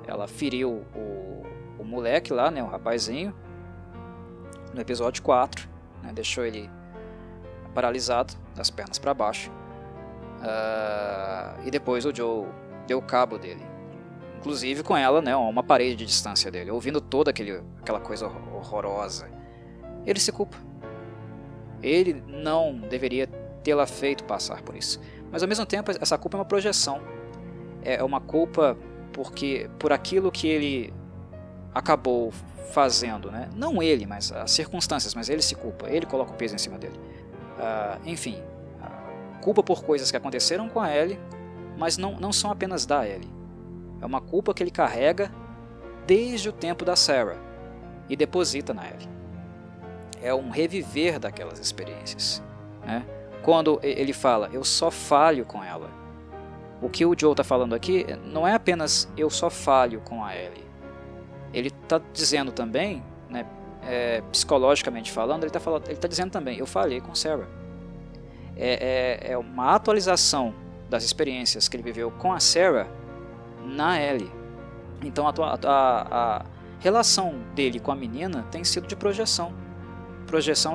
Ela feriu o moleque lá, né, o rapazinho, no episódio 4, né, deixou ele paralisado, das pernas para baixo, e depois o Joe deu cabo dele, inclusive com ela, né, uma parede de distância dele, ouvindo toda aquela coisa horrorosa. Ele se culpa. Ele não deveria tê-la feito passar por isso, mas ao mesmo tempo essa culpa é uma projeção, é uma culpa por aquilo que ele acabou fazendo, né? Não ele, mas as circunstâncias, mas ele se culpa, ele coloca o peso em cima dele. Enfim, culpa por coisas que aconteceram com a Ellie, mas não são apenas da Ellie. É uma culpa que ele carrega desde o tempo da Sarah e deposita na Ellie. É um reviver daquelas experiências, né? Quando ele fala, eu só falho com ela, o que o Joe está falando aqui não é apenas eu só falho com a Ellie. Ele está dizendo também, né, psicologicamente falando, ele está dizendo também, eu falhei com Sarah. É uma atualização das experiências que ele viveu com a Sarah na Ellie. Então a relação dele com a menina tem sido de projeção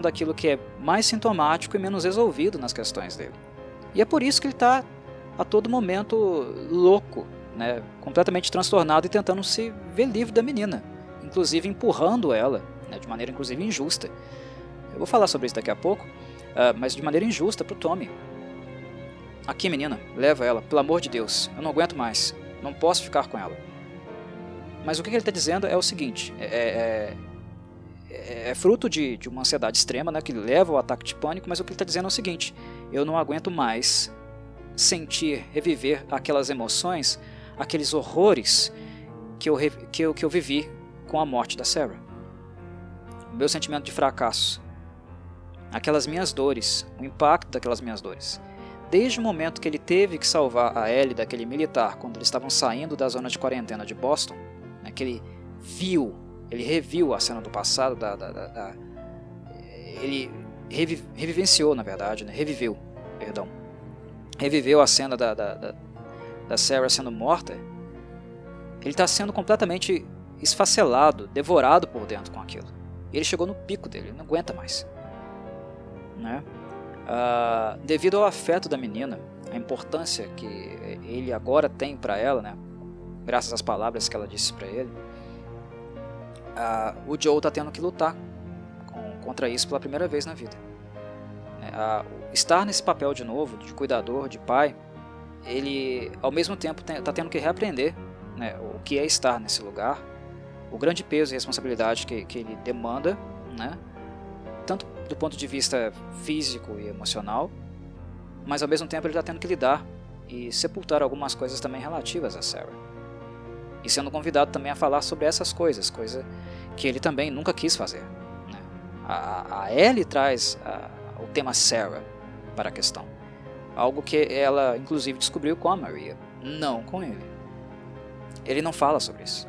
daquilo que é mais sintomático e menos resolvido nas questões dele. E é por isso que ele está a todo momento louco, né, completamente transtornado e tentando se ver livre da menina, inclusive empurrando ela, né, de maneira inclusive injusta. Eu vou falar sobre isso daqui a pouco, mas de maneira injusta para o Tommy. Aqui, menina, leva ela, pelo amor de Deus, eu não aguento mais, não posso ficar com ela. Mas o que ele está dizendo é o seguinte, é fruto de uma ansiedade extrema, né, que leva ao ataque de pânico, mas o que ele está dizendo é o seguinte, eu não aguento mais sentir, reviver aquelas emoções, aqueles horrores que eu vivi com a morte da Sarah. O meu sentimento de fracasso, aquelas minhas dores, o impacto daquelas minhas dores. Desde o momento que ele teve que salvar a Ellie daquele militar, quando eles estavam saindo da zona de quarentena de Boston, né, que ele reviu a cena do passado, ele revivenciou, na verdade, né, reviveu a cena da Sarah sendo morta. Ele está sendo completamente esfacelado, devorado por dentro com aquilo. Ele chegou no pico dele, ele não aguenta mais, né? Devido ao afeto da menina, a importância que ele agora tem para ela, né, graças às palavras que ela disse para ele, o Joe está tendo que lutar contra isso pela primeira vez na vida. Estar nesse papel de novo, de cuidador, de pai, ele ao mesmo tempo está tendo que reaprender, né, o que é estar nesse lugar, o grande peso e responsabilidade que ele demanda, né, tanto do ponto de vista físico e emocional, mas ao mesmo tempo ele está tendo que lidar e sepultar algumas coisas também relativas a Sarah. E sendo convidado também a falar sobre essas coisas, coisa que ele também nunca quis fazer, né. A Ellie traz o tema Sarah para a questão. Algo que ela inclusive descobriu com a Maria, não com ele. Ele não fala sobre isso.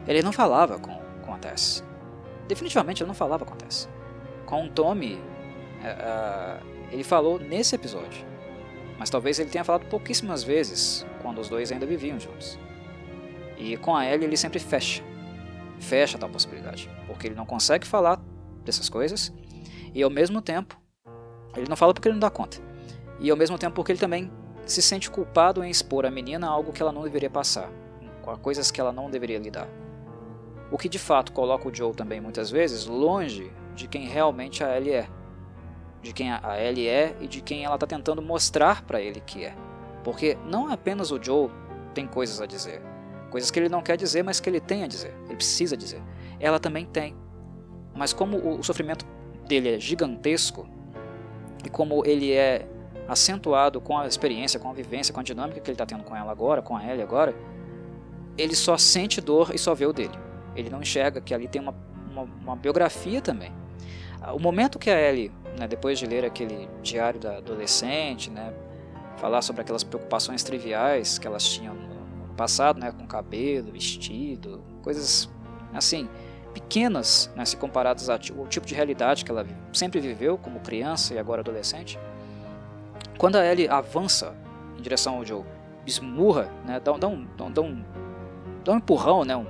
Ele não falava com a Tess. Definitivamente ele não falava com a Tess. Com o Tommy, ele falou nesse episódio. Mas talvez ele tenha falado pouquíssimas vezes quando os dois ainda viviam juntos. E com a Ellie ele sempre fecha tal possibilidade, porque ele não consegue falar dessas coisas, e ao mesmo tempo ele não fala porque ele não dá conta, e ao mesmo tempo porque ele também se sente culpado em expor a menina a algo que ela não deveria passar, com coisas que ela não deveria lidar, o que de fato coloca o Joe também muitas vezes longe de quem realmente a Ellie é, de quem a Ellie é e de quem ela está tentando mostrar para ele que é, porque não apenas o Joe tem coisas a dizer, coisas que ele não quer dizer, mas que ele tem a dizer, ele precisa dizer. Ela também tem. Mas como o sofrimento dele é gigantesco, e como ele é acentuado com a experiência, com a vivência, com a dinâmica que ele está tendo com ela agora, com a Ellie agora, ele só sente dor e só vê o dele. Ele não enxerga que ali tem uma biografia também. O momento que a Ellie, né, depois de ler aquele diário da adolescente, né, falar sobre aquelas preocupações triviais que elas tinham no passado, né, com cabelo, vestido, coisas assim, pequenas, né, se comparadas ao tipo de realidade que ela sempre viveu como criança e agora adolescente. Quando a Ellie avança em direção ao Joe, esmurra, né, dá um empurrão, né,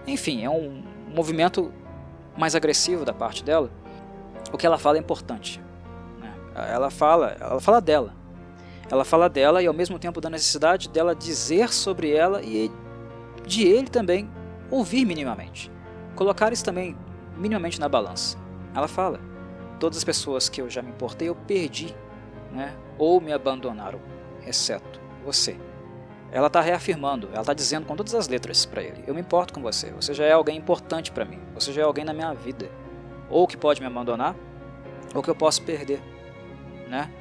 enfim, é um movimento mais agressivo da parte dela. O que ela fala é importante, né? Ela fala dela. Ela fala dela e ao mesmo tempo da necessidade dela dizer sobre ela e de ele também ouvir minimamente. Colocar isso também minimamente na balança. Ela fala: todas as pessoas que eu já me importei eu perdi, né? Ou me abandonaram, exceto você. Ela está reafirmando, ela está dizendo com todas as letras para ele: eu me importo com você, você já é alguém importante para mim, você já é alguém na minha vida, ou que pode me abandonar, ou que eu posso perder, né?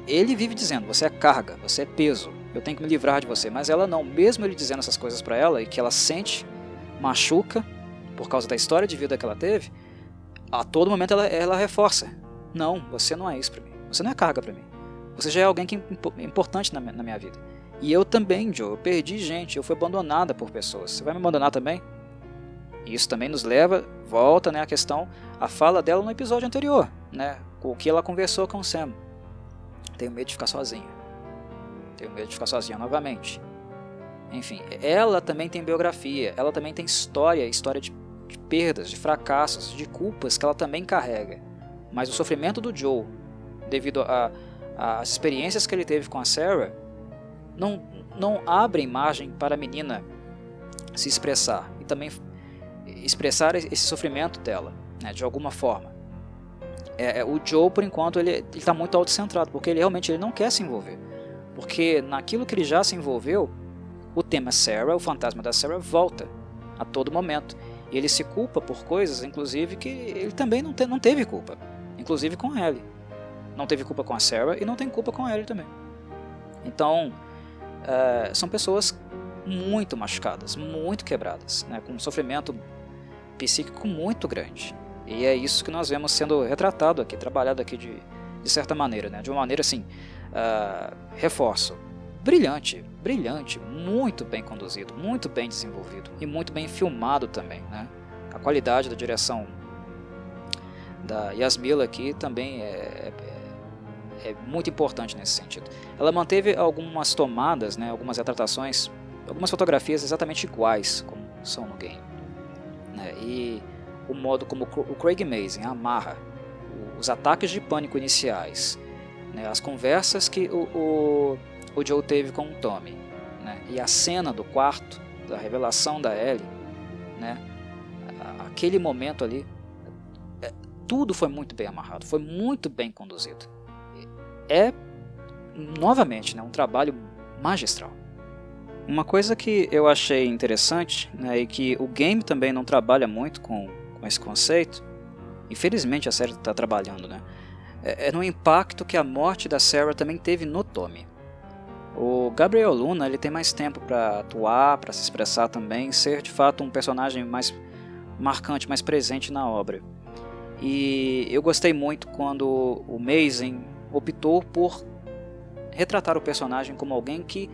Ele vive dizendo: você é carga, você é peso, eu tenho que me livrar de você. Mas ela não, mesmo ele dizendo essas coisas para ela e que ela sente, machuca por causa da história de vida que ela teve, a todo momento ela reforça: não, você não é isso para mim, você não é carga para mim, você já é alguém que é importante na minha vida. E eu também, Joe, eu perdi gente, eu fui abandonada por pessoas, você vai me abandonar também? E isso também nos leva, volta, né, a questão, a fala dela no episódio anterior, né, com o que ela conversou com o Sam. Tenho medo de ficar sozinha. Tenho medo de ficar sozinha novamente. Enfim, ela também tem biografia, ela também tem história de perdas, de fracassos, de culpas que ela também carrega. Mas o sofrimento do Joe, devido às experiências que ele teve com a Sarah, não abrem margem para a menina se expressar e também expressar esse sofrimento dela, né, de alguma forma. O Joe, por enquanto, ele está muito autocentrado, porque ele realmente não quer se envolver. Porque naquilo que ele já se envolveu, o tema Sarah, o fantasma da Sarah, volta a todo momento. E ele se culpa por coisas, inclusive, que ele também não teve culpa. Inclusive com a Ellie. Não teve culpa com a Sarah e não tem culpa com a Ellie também. Então, são pessoas muito machucadas, muito quebradas, né, com um sofrimento psíquico muito grande. E é isso que nós vemos sendo retratado aqui, trabalhado aqui de certa maneira, né? De uma maneira assim, reforço, brilhante, muito bem conduzido, muito bem desenvolvido e muito bem filmado também, né? A qualidade da direção da Yasmila aqui também é muito importante nesse sentido. Ela manteve algumas tomadas, né? Algumas retratações, algumas fotografias exatamente iguais como são no game, né? E o modo como o Craig Mazin amarra os ataques de pânico iniciais, né, as conversas que o Joe teve com o Tommy, né, e a cena do quarto, da revelação da Ellie, né, aquele momento ali, tudo foi muito bem amarrado, foi muito bem conduzido. Novamente, né, um trabalho magistral. Uma coisa que eu achei interessante, né, e que o game também não trabalha muito com esse conceito, infelizmente a série está trabalhando, né, é no impacto que a morte da Sarah também teve no Tommy. O Gabriel Luna ele tem mais tempo para atuar, para se expressar também, ser de fato um personagem mais marcante, mais presente na obra. E eu gostei muito quando o Mazin optou por retratar o personagem como alguém que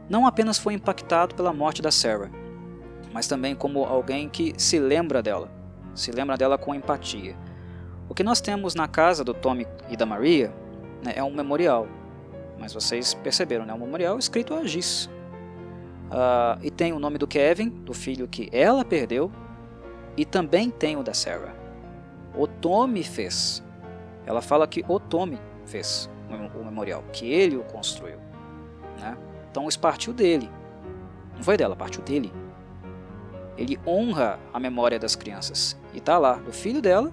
não apenas foi impactado pela morte da Sarah, mas também como alguém que se lembra dela com empatia. O que nós temos na casa do Tommy e da Maria, né, é um memorial, mas vocês perceberam, né, um memorial escrito a giz. E tem o nome do Kevin, do filho que ela perdeu, e também tem o da Sarah. O Tommy fez. Ela fala que o Tommy fez o memorial, que ele o construiu, né? Então isso partiu dele, não foi dela, partiu dele. Ele honra a memória das crianças, e está lá, do filho dela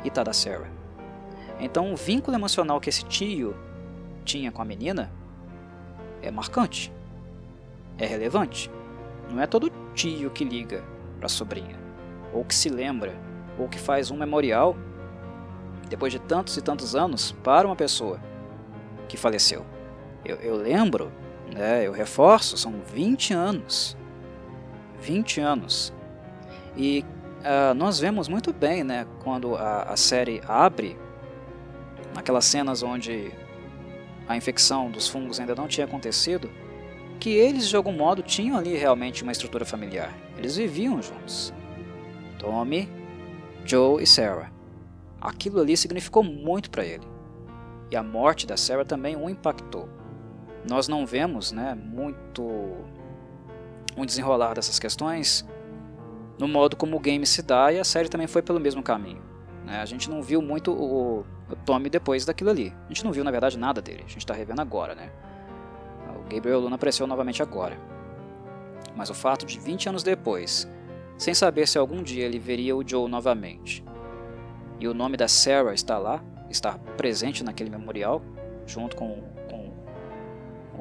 e está da Sarah. Então o vínculo emocional que esse tio tinha com a menina é marcante, é relevante. Não é todo tio que liga para a sobrinha, ou que se lembra, ou que faz um memorial depois de tantos e tantos anos para uma pessoa que faleceu. Eu lembro, né, eu reforço, são 20 anos. 20 anos. E nós vemos muito bem, né, quando a série abre, naquelas cenas onde a infecção dos fungos ainda não tinha acontecido, que eles de algum modo tinham ali realmente uma estrutura familiar. Eles viviam juntos. Tommy, Joe e Sarah. Aquilo ali significou muito para ele. E a morte da Sarah também o impactou. Nós não vemos, né, muito um desenrolar dessas questões no modo como o game se dá, e a série também foi pelo mesmo caminho, né? A gente não viu muito o Tommy depois daquilo ali. A gente não viu, na verdade, nada dele. A gente está revendo agora, né? O Gabriel Luna apareceu novamente agora. Mas o fato de 20 anos depois, sem saber se algum dia ele veria o Joe novamente, e o nome da Sarah está lá, está presente naquele memorial, junto com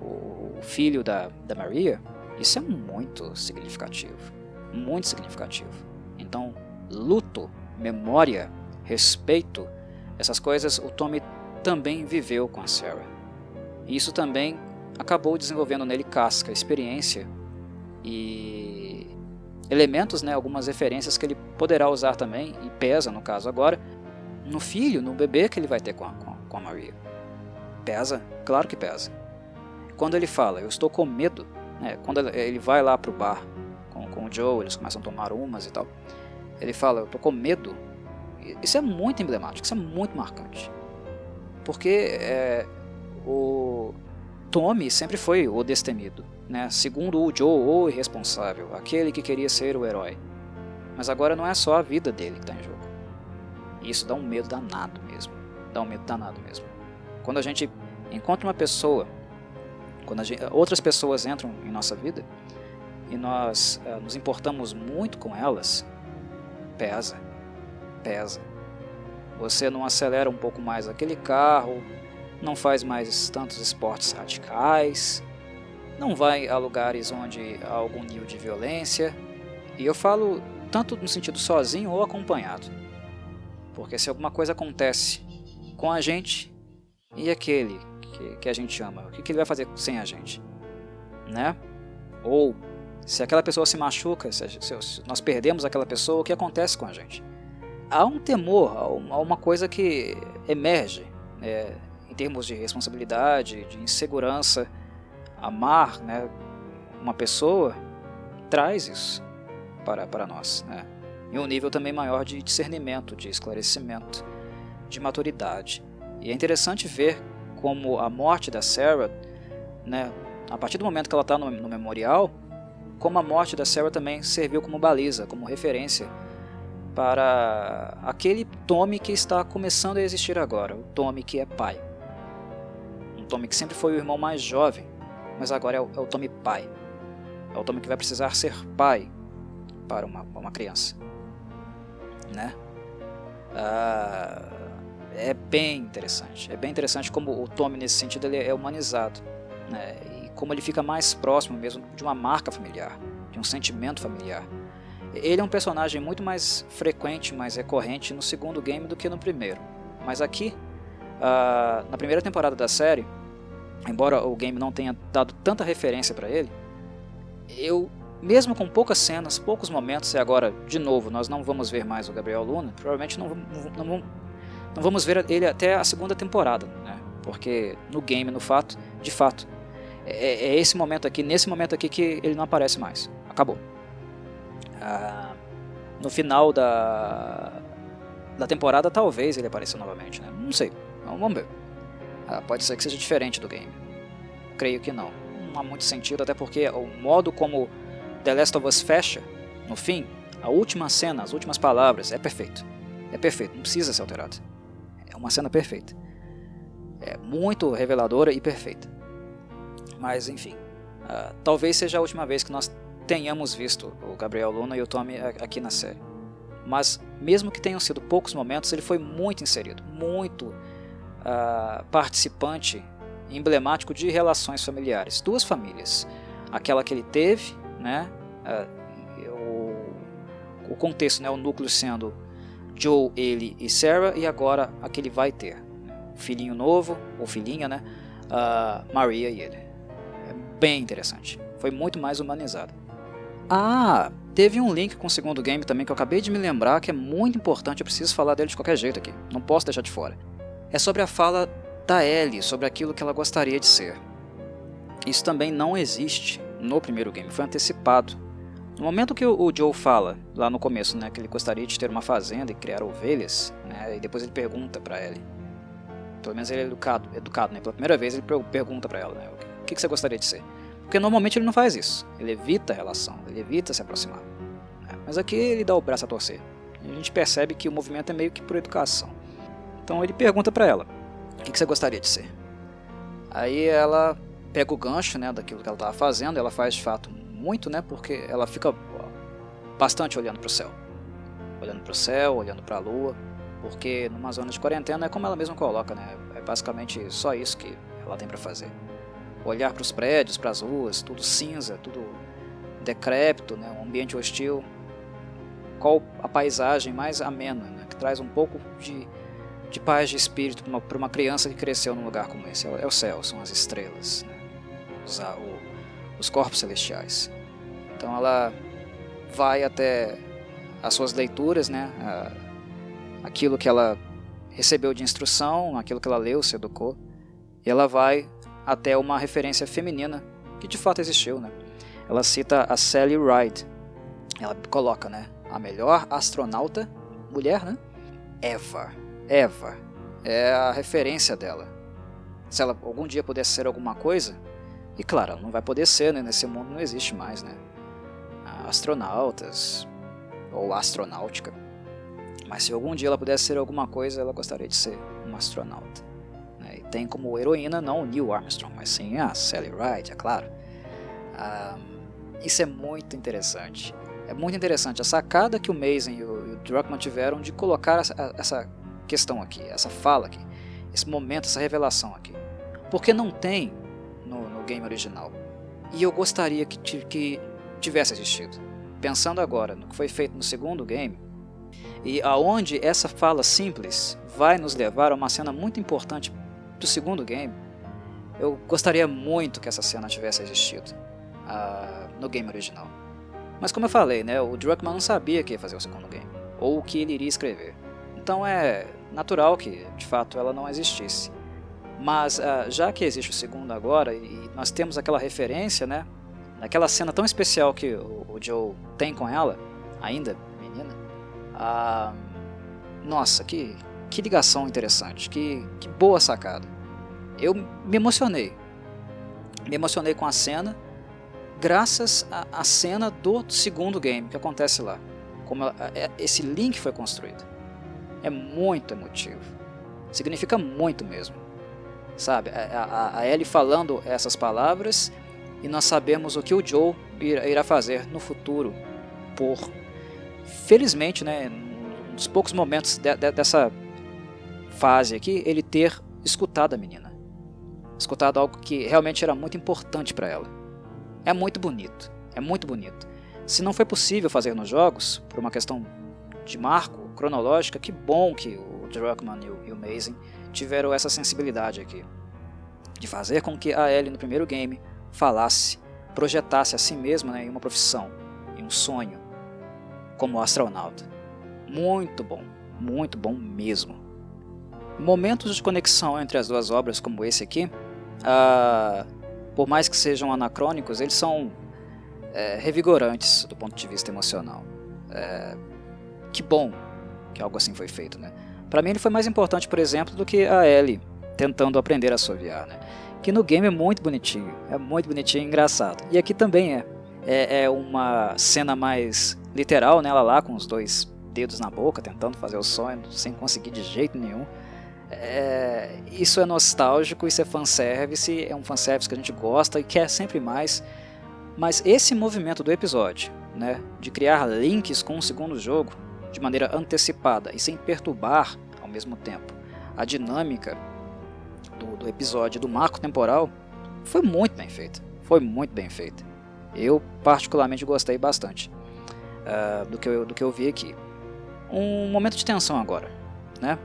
o filho da Maria, isso é muito significativo. Muito significativo. Então, luto, memória, respeito, essas coisas o Tommy também viveu com a Sarah. E isso também acabou desenvolvendo nele casca, experiência e elementos, né, algumas referências que ele poderá usar também, e pesa no caso agora, no filho, no bebê que ele vai ter com a Maria. Pesa? Claro que pesa. Quando ele fala, eu estou com medo, né, quando ele vai lá pro bar com o Joe, eles começam a tomar umas e tal, ele fala, eu estou com medo. Isso é muito emblemático, isso é muito marcante. Porque o Tommy sempre foi o destemido, né? Segundo o Joe, o irresponsável, aquele que queria ser o herói. Mas agora não é só a vida dele que está em jogo. E isso dá um medo danado mesmo. Dá um medo danado mesmo. Quando a gente encontra uma pessoa, quando outras pessoas entram em nossa vida e nós nos importamos muito com elas, pesa. Você não acelera um pouco mais aquele carro, não faz mais tantos esportes radicais, não vai a lugares onde há algum nível de violência. E eu falo tanto no sentido sozinho ou acompanhado. Porque se alguma coisa acontece com a gente, e aquele que a gente ama, o que ele vai fazer sem a gente? Né? Ou se aquela pessoa se machuca, se nós perdemos aquela pessoa, o que acontece com a gente? Há um temor, há uma coisa que emerge, em termos de responsabilidade, de insegurança. Amar, né, uma pessoa traz isso para nós, né? E um nível também maior de discernimento, de esclarecimento, de maturidade. E é interessante ver como a morte da Sarah, né, a partir do momento que ela está no memorial, como a morte da Sarah também serviu como baliza, como referência para aquele Tommy que está começando a existir agora, o Tommy que é pai. Um Tommy que sempre foi o irmão mais jovem, mas agora é o Tommy pai. É o Tommy que vai precisar ser pai para uma criança, né? É bem interessante como o Tommy nesse sentido ele é humanizado, né? E como ele fica mais próximo mesmo de uma marca familiar, de um sentimento familiar. Ele é um personagem muito mais frequente, mais recorrente no segundo game do que no primeiro. Mas aqui, na primeira temporada da série, embora o game não tenha dado tanta referência para ele, eu, mesmo com poucas cenas, poucos momentos, e agora, de novo, nós não vamos ver mais o Gabriel Luna, provavelmente não vamos ver ele até a segunda temporada, né? porque no game, de fato, é esse momento aqui, nesse momento aqui que ele não aparece mais. Acabou. No final da temporada, talvez ele apareça novamente, né? Não sei, vamos ver. Pode ser que seja diferente do game. Creio que não. Não há muito sentido, até porque o modo como The Last of Us fecha, no fim, a última cena, as últimas palavras, é perfeito. É perfeito, não precisa ser alterado. É uma cena perfeita. É muito reveladora e perfeita. Mas, enfim, talvez seja a última vez que nós tenhamos visto o Gabriel Luna e o Tommy aqui na série. Mas, mesmo que tenham sido poucos momentos, ele foi muito inserido, muito participante, emblemático de relações familiares. Duas famílias. Aquela que ele teve, né? O contexto, né? O núcleo sendo Joe, ele e Sarah, e agora a que ele vai ter. O filhinho novo, ou filhinha, né? Maria e ele. É bem interessante. Foi muito mais humanizado. Teve um link com o segundo game também que eu acabei de me lembrar, que é muito importante, eu preciso falar dele de qualquer jeito aqui, não posso deixar de fora. É sobre a fala da Ellie, sobre aquilo que ela gostaria de ser. Isso também não existe no primeiro game, foi antecipado. No momento que o Joe fala, lá no começo, né, que ele gostaria de ter uma fazenda e criar ovelhas, né, e depois ele pergunta pra Ellie, pelo menos ele é educado, né, pela primeira vez ele pergunta pra ela, né, o que você gostaria de ser? Porque normalmente ele não faz isso, ele evita a relação, ele evita se aproximar. Mas aqui ele dá o braço a torcer. E a gente percebe que o movimento é meio que por educação. Então ele pergunta pra ela, o que você gostaria de ser? Aí ela pega o gancho, né, daquilo que ela estava fazendo, ela faz de fato muito, né, porque ela fica bastante olhando pro céu. Olhando pro céu, olhando pra lua, porque numa zona de quarentena é como ela mesma coloca, né, é basicamente só isso que ela tem pra fazer. Olhar para os prédios, para as ruas, tudo cinza, tudo decrépito, né? Um ambiente hostil. Qual a paisagem mais amena, né? Que traz um pouco de paz de espírito para uma criança que cresceu num lugar como esse? É o céu, são as estrelas, né? Os corpos celestiais. Então ela vai até as suas leituras, né? Aquilo que ela recebeu de instrução, aquilo que ela leu, se educou, e ela vai até uma referência feminina que de fato existiu, né? Ela cita a Sally Ride. Ela coloca, né, a melhor astronauta mulher, né? Eva é a referência dela. Se ela algum dia pudesse ser alguma coisa, e claro, ela não vai poder ser, né? Nesse mundo não existe mais, né? Astronautas ou astronáutica. Mas se algum dia ela pudesse ser alguma coisa, ela gostaria de ser uma astronauta. E tem como heroína não o Neil Armstrong, mas sim a Sally Ride, é claro. Isso é muito interessante. É muito interessante a sacada que o Mason e o Druckmann tiveram de colocar essa questão aqui, essa fala aqui, esse momento, essa revelação aqui. Porque não tem no game original. E eu gostaria que tivesse existido. Pensando agora no que foi feito no segundo game, e aonde essa fala simples vai nos levar a uma cena muito importante do segundo game, eu gostaria muito que essa cena tivesse existido no game original. Mas como eu falei, né, o Druckmann não sabia que ia fazer o segundo game, ou o que ele iria escrever. Então é natural que, de fato, ela não existisse. Mas já que existe o segundo agora, e nós temos aquela referência, né, naquela cena tão especial que o Joe tem com ela, ainda menina, nossa, que ligação interessante, que boa sacada. Eu me emocionei com a cena, graças à cena do segundo game que acontece lá, como esse link foi construído. É muito emotivo, significa muito mesmo, sabe? A Ellie falando essas palavras, e nós sabemos o que o Joe irá fazer no futuro, felizmente, né, nos poucos momentos dessa fase aqui, ele ter escutado a menina, escutado algo que realmente era muito importante para ela. É muito bonito, é muito bonito. Se não foi possível fazer nos jogos, por uma questão de marco, cronológica, que bom que o Druckmann e o Mason tiveram essa sensibilidade aqui, de fazer com que a Ellie no primeiro game falasse, projetasse a si mesma, né, em uma profissão, em um sonho, como astronauta. Muito bom mesmo. Momentos de conexão entre as duas obras, como esse aqui, por mais que sejam anacrônicos, eles são revigorantes do ponto de vista emocional. Que bom que algo assim foi feito, né? Para mim ele foi mais importante, por exemplo, do que a Ellie tentando aprender a assoviar, né? Que no game é muito bonitinho e engraçado. E aqui também é uma cena mais literal, né? Ela lá com os 2 dedos na boca, tentando fazer o sonho, sem conseguir de jeito nenhum. Isso é nostálgico, isso é fanservice, é um fanservice que a gente gosta e quer sempre mais. Mas esse movimento do episódio, né, de criar links com o segundo jogo de maneira antecipada e sem perturbar ao mesmo tempo a dinâmica do episódio, do marco temporal, foi muito bem feito. Eu particularmente gostei bastante do que eu vi aqui. Um momento de tensão agora, né?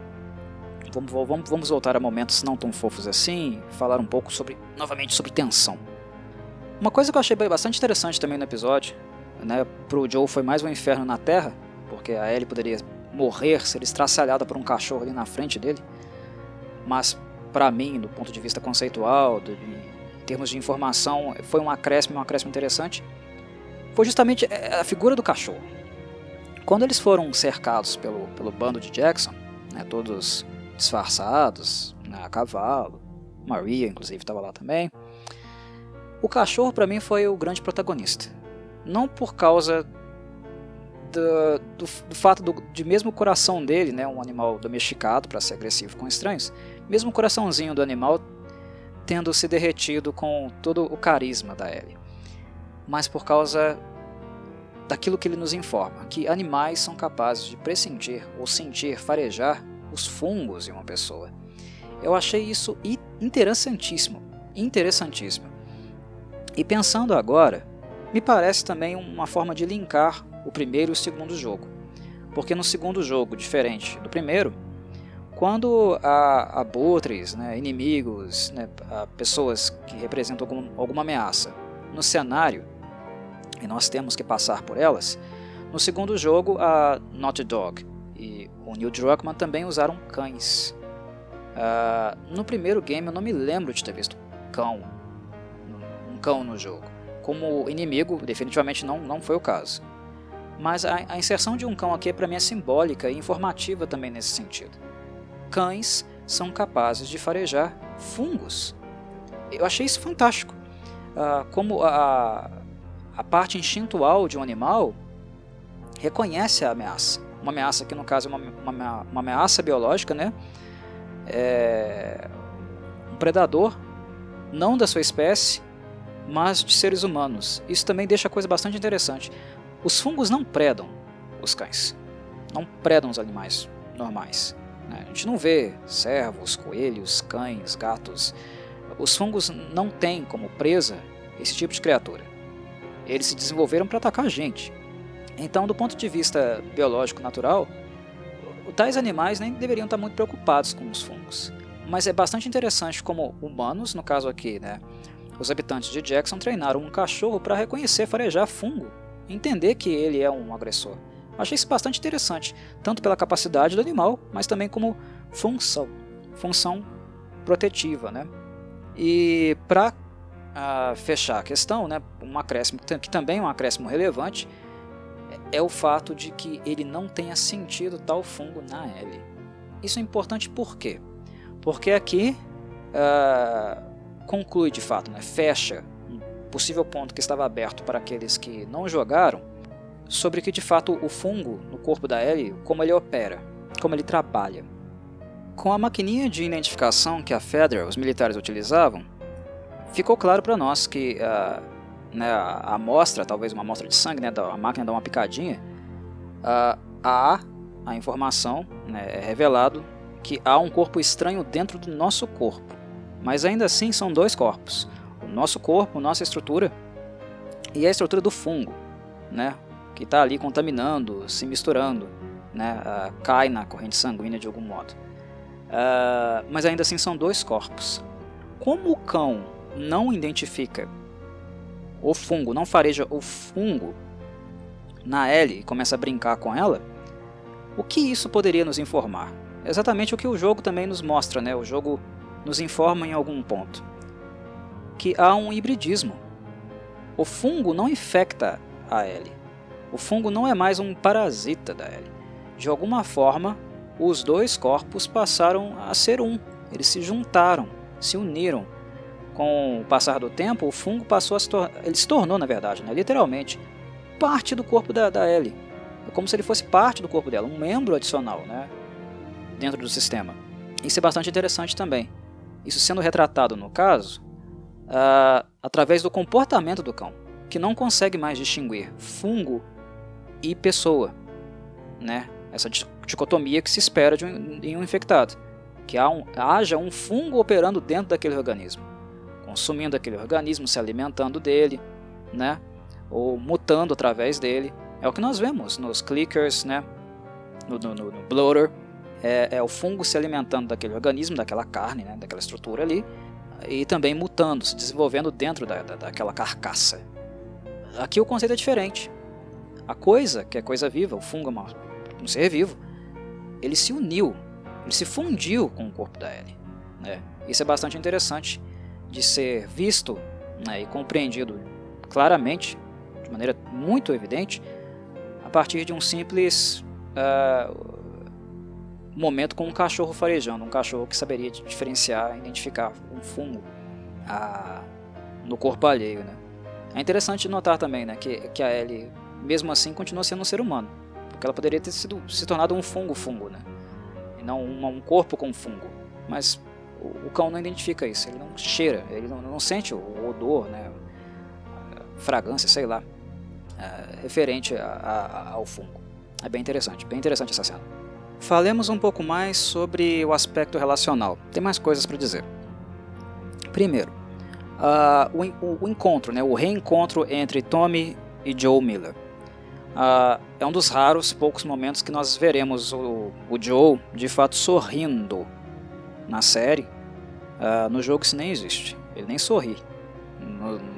Vamos voltar a momentos não tão fofos assim, falar um pouco novamente sobre tensão. Uma coisa que eu achei bastante interessante também no episódio, né, pro Joel foi mais um inferno na Terra, porque a Ellie poderia morrer, ser estraçalhada por um cachorro ali na frente dele, mas para mim, do ponto de vista conceitual, em termos de informação, foi um acréscimo interessante, foi justamente a figura do cachorro. Quando eles foram cercados pelo bando de Jackson, né, todos disfarçados, né, a cavalo, Maria inclusive estava lá também, o cachorro para mim foi o grande protagonista. Não por causa do fato de mesmo o coração dele, né, um animal domesticado para ser agressivo com estranhos, mesmo o coraçãozinho do animal tendo se derretido com todo o carisma da Ellie, mas por causa daquilo que ele nos informa, que animais são capazes de pressentir ou sentir, farejar os fungos em uma pessoa. Eu achei isso interessantíssimo. E pensando agora, me parece também uma forma de linkar o primeiro e o segundo jogo. Porque no segundo jogo, diferente do primeiro, quando há abutres, né, inimigos, né, pessoas que representam alguma ameaça no cenário, e nós temos que passar por elas, no segundo jogo a Naughty Dog e o Neil Druckmann também usaram cães. No primeiro game eu não me lembro de ter visto um cão no jogo. Como inimigo, definitivamente não foi o caso. Mas a inserção de um cão aqui para mim é simbólica e informativa também nesse sentido. Cães são capazes de farejar fungos. Eu achei isso fantástico. Como a parte instintual de um animal reconhece a ameaça. Uma ameaça que no caso é uma ameaça biológica, né? Um predador, não da sua espécie, mas de seres humanos. Isso também deixa a coisa bastante interessante. Os fungos não predam os cães, não predam os animais normais. A gente não vê cervos, coelhos, cães, gatos. Os fungos não têm como presa esse tipo de criatura. Eles se desenvolveram para atacar a gente. Então, do ponto de vista biológico natural, tais animais nem deveriam estar muito preocupados com os fungos. Mas é bastante interessante como humanos, no caso aqui, né, os habitantes de Jackson treinaram um cachorro para reconhecer farejar fungo, entender que ele é um agressor. Achei isso bastante interessante, tanto pela capacidade do animal, mas também como função protetiva, né? E para fechar a questão, né, um acréscimo que também é um acréscimo relevante, é o fato de que ele não tenha sentido tal fungo na Ellie. Isso é importante por quê? Porque aqui conclui de fato, né, fecha um possível ponto que estava aberto para aqueles que não jogaram, sobre que de fato o fungo no corpo da Ellie, como ele opera, como ele trabalha. Com a maquininha de identificação que a Federal, os militares utilizavam, ficou claro para nós que a amostra, talvez uma amostra de sangue, né, a máquina dá uma picadinha, há a informação, né, é revelado que há um corpo estranho dentro do nosso corpo. Mas ainda assim são dois corpos. O nosso corpo, nossa estrutura, e a estrutura do fungo, né, que está ali contaminando, se misturando, né, cai na corrente sanguínea de algum modo. Mas ainda assim são dois corpos. Como o cão não identifica o fungo, não fareja o fungo na Ellie e começa a brincar com ela, o que isso poderia nos informar? É exatamente o que o jogo também nos mostra, né? O jogo nos informa em algum ponto. Que há um hibridismo. O fungo não infecta a Ellie. O fungo não é mais um parasita da Ellie. De alguma forma, os dois corpos passaram a ser um. Eles se juntaram, se uniram. Com o passar do tempo, o fungo passou a ele se tornou, na verdade, né, literalmente, parte do corpo da Ellie. É como se ele fosse parte do corpo dela, um membro adicional, né, dentro do sistema. Isso é bastante interessante também. Isso sendo retratado, no caso, através do comportamento do cão, que não consegue mais distinguir fungo e pessoa, né? Essa dicotomia que se espera em um infectado, que haja um fungo operando dentro daquele organismo, consumindo aquele organismo, se alimentando dele, né? Ou mutando através dele. É o que nós vemos nos clickers, né? no bloater. É o fungo se alimentando daquele organismo, daquela carne, né? Daquela estrutura ali, e também mutando, se desenvolvendo dentro daquela carcaça. Aqui o conceito é diferente. A coisa, que é coisa viva, o fungo é um ser vivo, ele se uniu, ele se fundiu com o corpo da Ellie, né? Isso é bastante interessante de ser visto, né, e compreendido claramente, de maneira muito evidente, a partir de um simples momento com um cachorro farejando, um cachorro que saberia diferenciar, identificar um fungo no corpo alheio, né? É interessante notar também, né, que a Ellie, mesmo assim, continua sendo um ser humano, porque ela poderia ter se tornado um fungo, né, e não um corpo com fungo, mas o cão não identifica isso, ele não cheira, ele não sente o odor, né, a fragrância, sei lá, referente ao fungo. É bem interessante essa cena. Falemos um pouco mais sobre o aspecto relacional. Tem mais coisas para dizer. Primeiro, o encontro, né, o reencontro entre Tommy e Joe Miller. É um dos poucos momentos que nós veremos o Joe de fato sorrindo na série. No jogo isso nem existe, ele nem sorri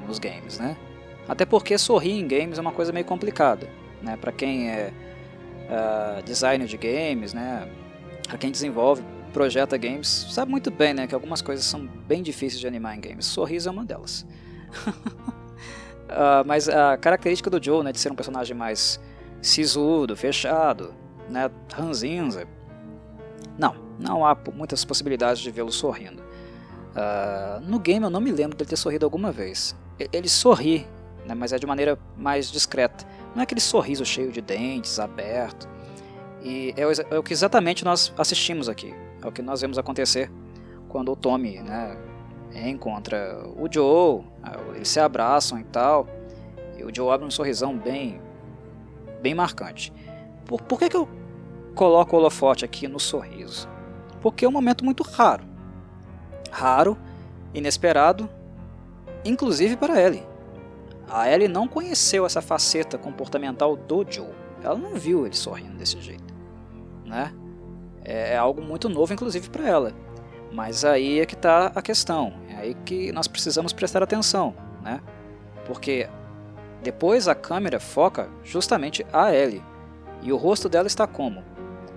nos games, né? Até porque sorrir em games é uma coisa meio complicada, né? Para quem é designer de games, né? Para quem desenvolve, projeta games, sabe muito bem, né, que algumas coisas são bem difíceis de animar em games. Sorriso é uma delas. Mas a característica do Joe, né, de ser um personagem mais sisudo, fechado, né, ranzinza, não há muitas possibilidades de vê-lo sorrindo. No game eu não me lembro dele ter sorrido alguma vez. Ele sorri, né, mas é de maneira mais discreta. Não é aquele sorriso cheio de dentes, aberto. E é o que exatamente nós assistimos aqui. É o que nós vemos acontecer quando o Tommy, né, encontra o Joe, eles se abraçam e tal, e o Joe abre um sorrisão bem marcante. Por que eu coloco o holofote aqui no sorriso? Porque é um momento muito raro, inesperado, inclusive para Ellie. A Ellie não conheceu essa faceta comportamental do Joe, ela não viu ele sorrindo desse jeito, né? É algo muito novo, inclusive, para ela. Mas aí é que está a questão, é aí que nós precisamos prestar atenção, né? Porque depois a câmera foca justamente a Ellie, e o rosto dela está como?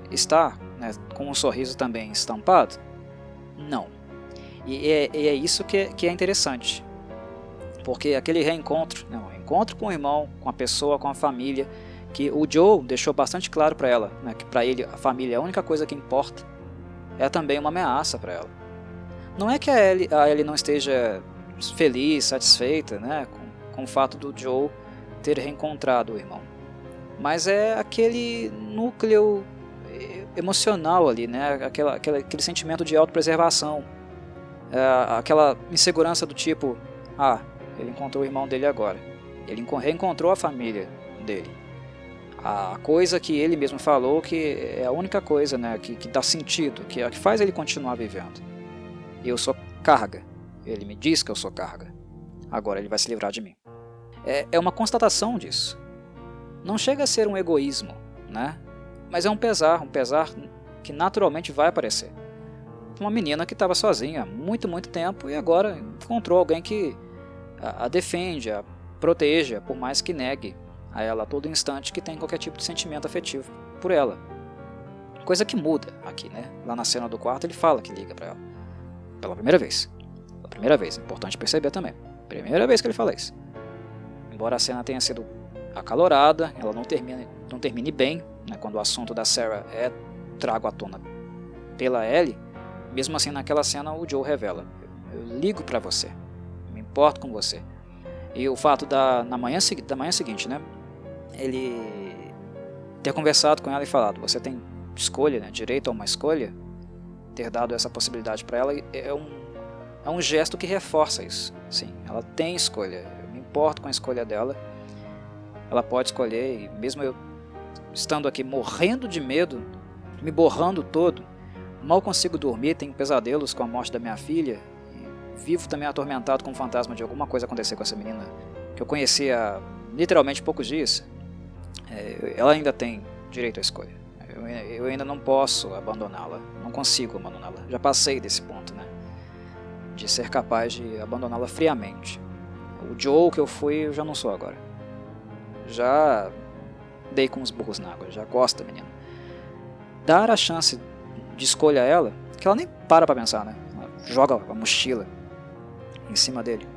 Está, né, com um sorriso também estampado? Não. E é isso que é interessante, porque aquele reencontro, né, um encontro com o irmão, com a pessoa, com a família, que o Joe deixou bastante claro para ela, né, que para ele a família é a única coisa que importa, é também uma ameaça para ela. Não é que a Ellie não esteja feliz, satisfeita, né, com o fato do Joe ter reencontrado o irmão, mas é aquele núcleo emocional ali, né, aquele sentimento de autopreservação, aquela insegurança do tipo, ele encontrou o irmão dele agora, ele reencontrou a família dele. A coisa que ele mesmo falou que é a única coisa, né, que dá sentido, que faz ele continuar vivendo. Eu sou carga. Ele me diz que eu sou carga. Agora ele vai se livrar de mim. É uma constatação disso. Não chega a ser um egoísmo, né? Mas é um pesar que naturalmente vai aparecer. Uma menina que estava sozinha há muito tempo e agora encontrou alguém que a defende, a proteja, por mais que negue a ela a todo instante que tem qualquer tipo de sentimento afetivo por ela. coisa que muda aqui, né? Lá na cena do quarto ele fala que liga pra ela. Pela primeira vez. Pela primeira vez, importante perceber também. Primeira vez que ele fala isso. Embora a cena tenha sido acalorada, ela não termine bem, né? Quando o assunto da Sarah é trago à tona pela Ellie, mesmo assim naquela cena o Joe revela: eu ligo pra você, me importo com você. E o fato da manhã seguinte, né? Ele ter conversado com ela e falado: você tem escolha, né? Direito a uma escolha. Ter dado essa possibilidade para ela é um gesto que reforça isso. Sim, ela tem escolha. Eu me importo com a escolha dela. Ela pode escolher, e mesmo eu estando aqui morrendo de medo, me borrando todo, mal consigo dormir, tenho pesadelos com a morte da minha filha, e vivo também atormentado com o fantasma de alguma coisa acontecer com essa menina que eu conheci há literalmente poucos dias. Ela ainda tem direito à escolha. Eu ainda não posso abandoná-la, não consigo abandoná-la. Já passei desse ponto, né? De ser capaz de abandoná-la friamente. O Joe que eu fui, eu já não sou agora. Já dei com os burros na água, já gosto da menina. Dar a chance de escolha a ela, que ela nem para pra pensar, né? Ela joga a mochila em cima dele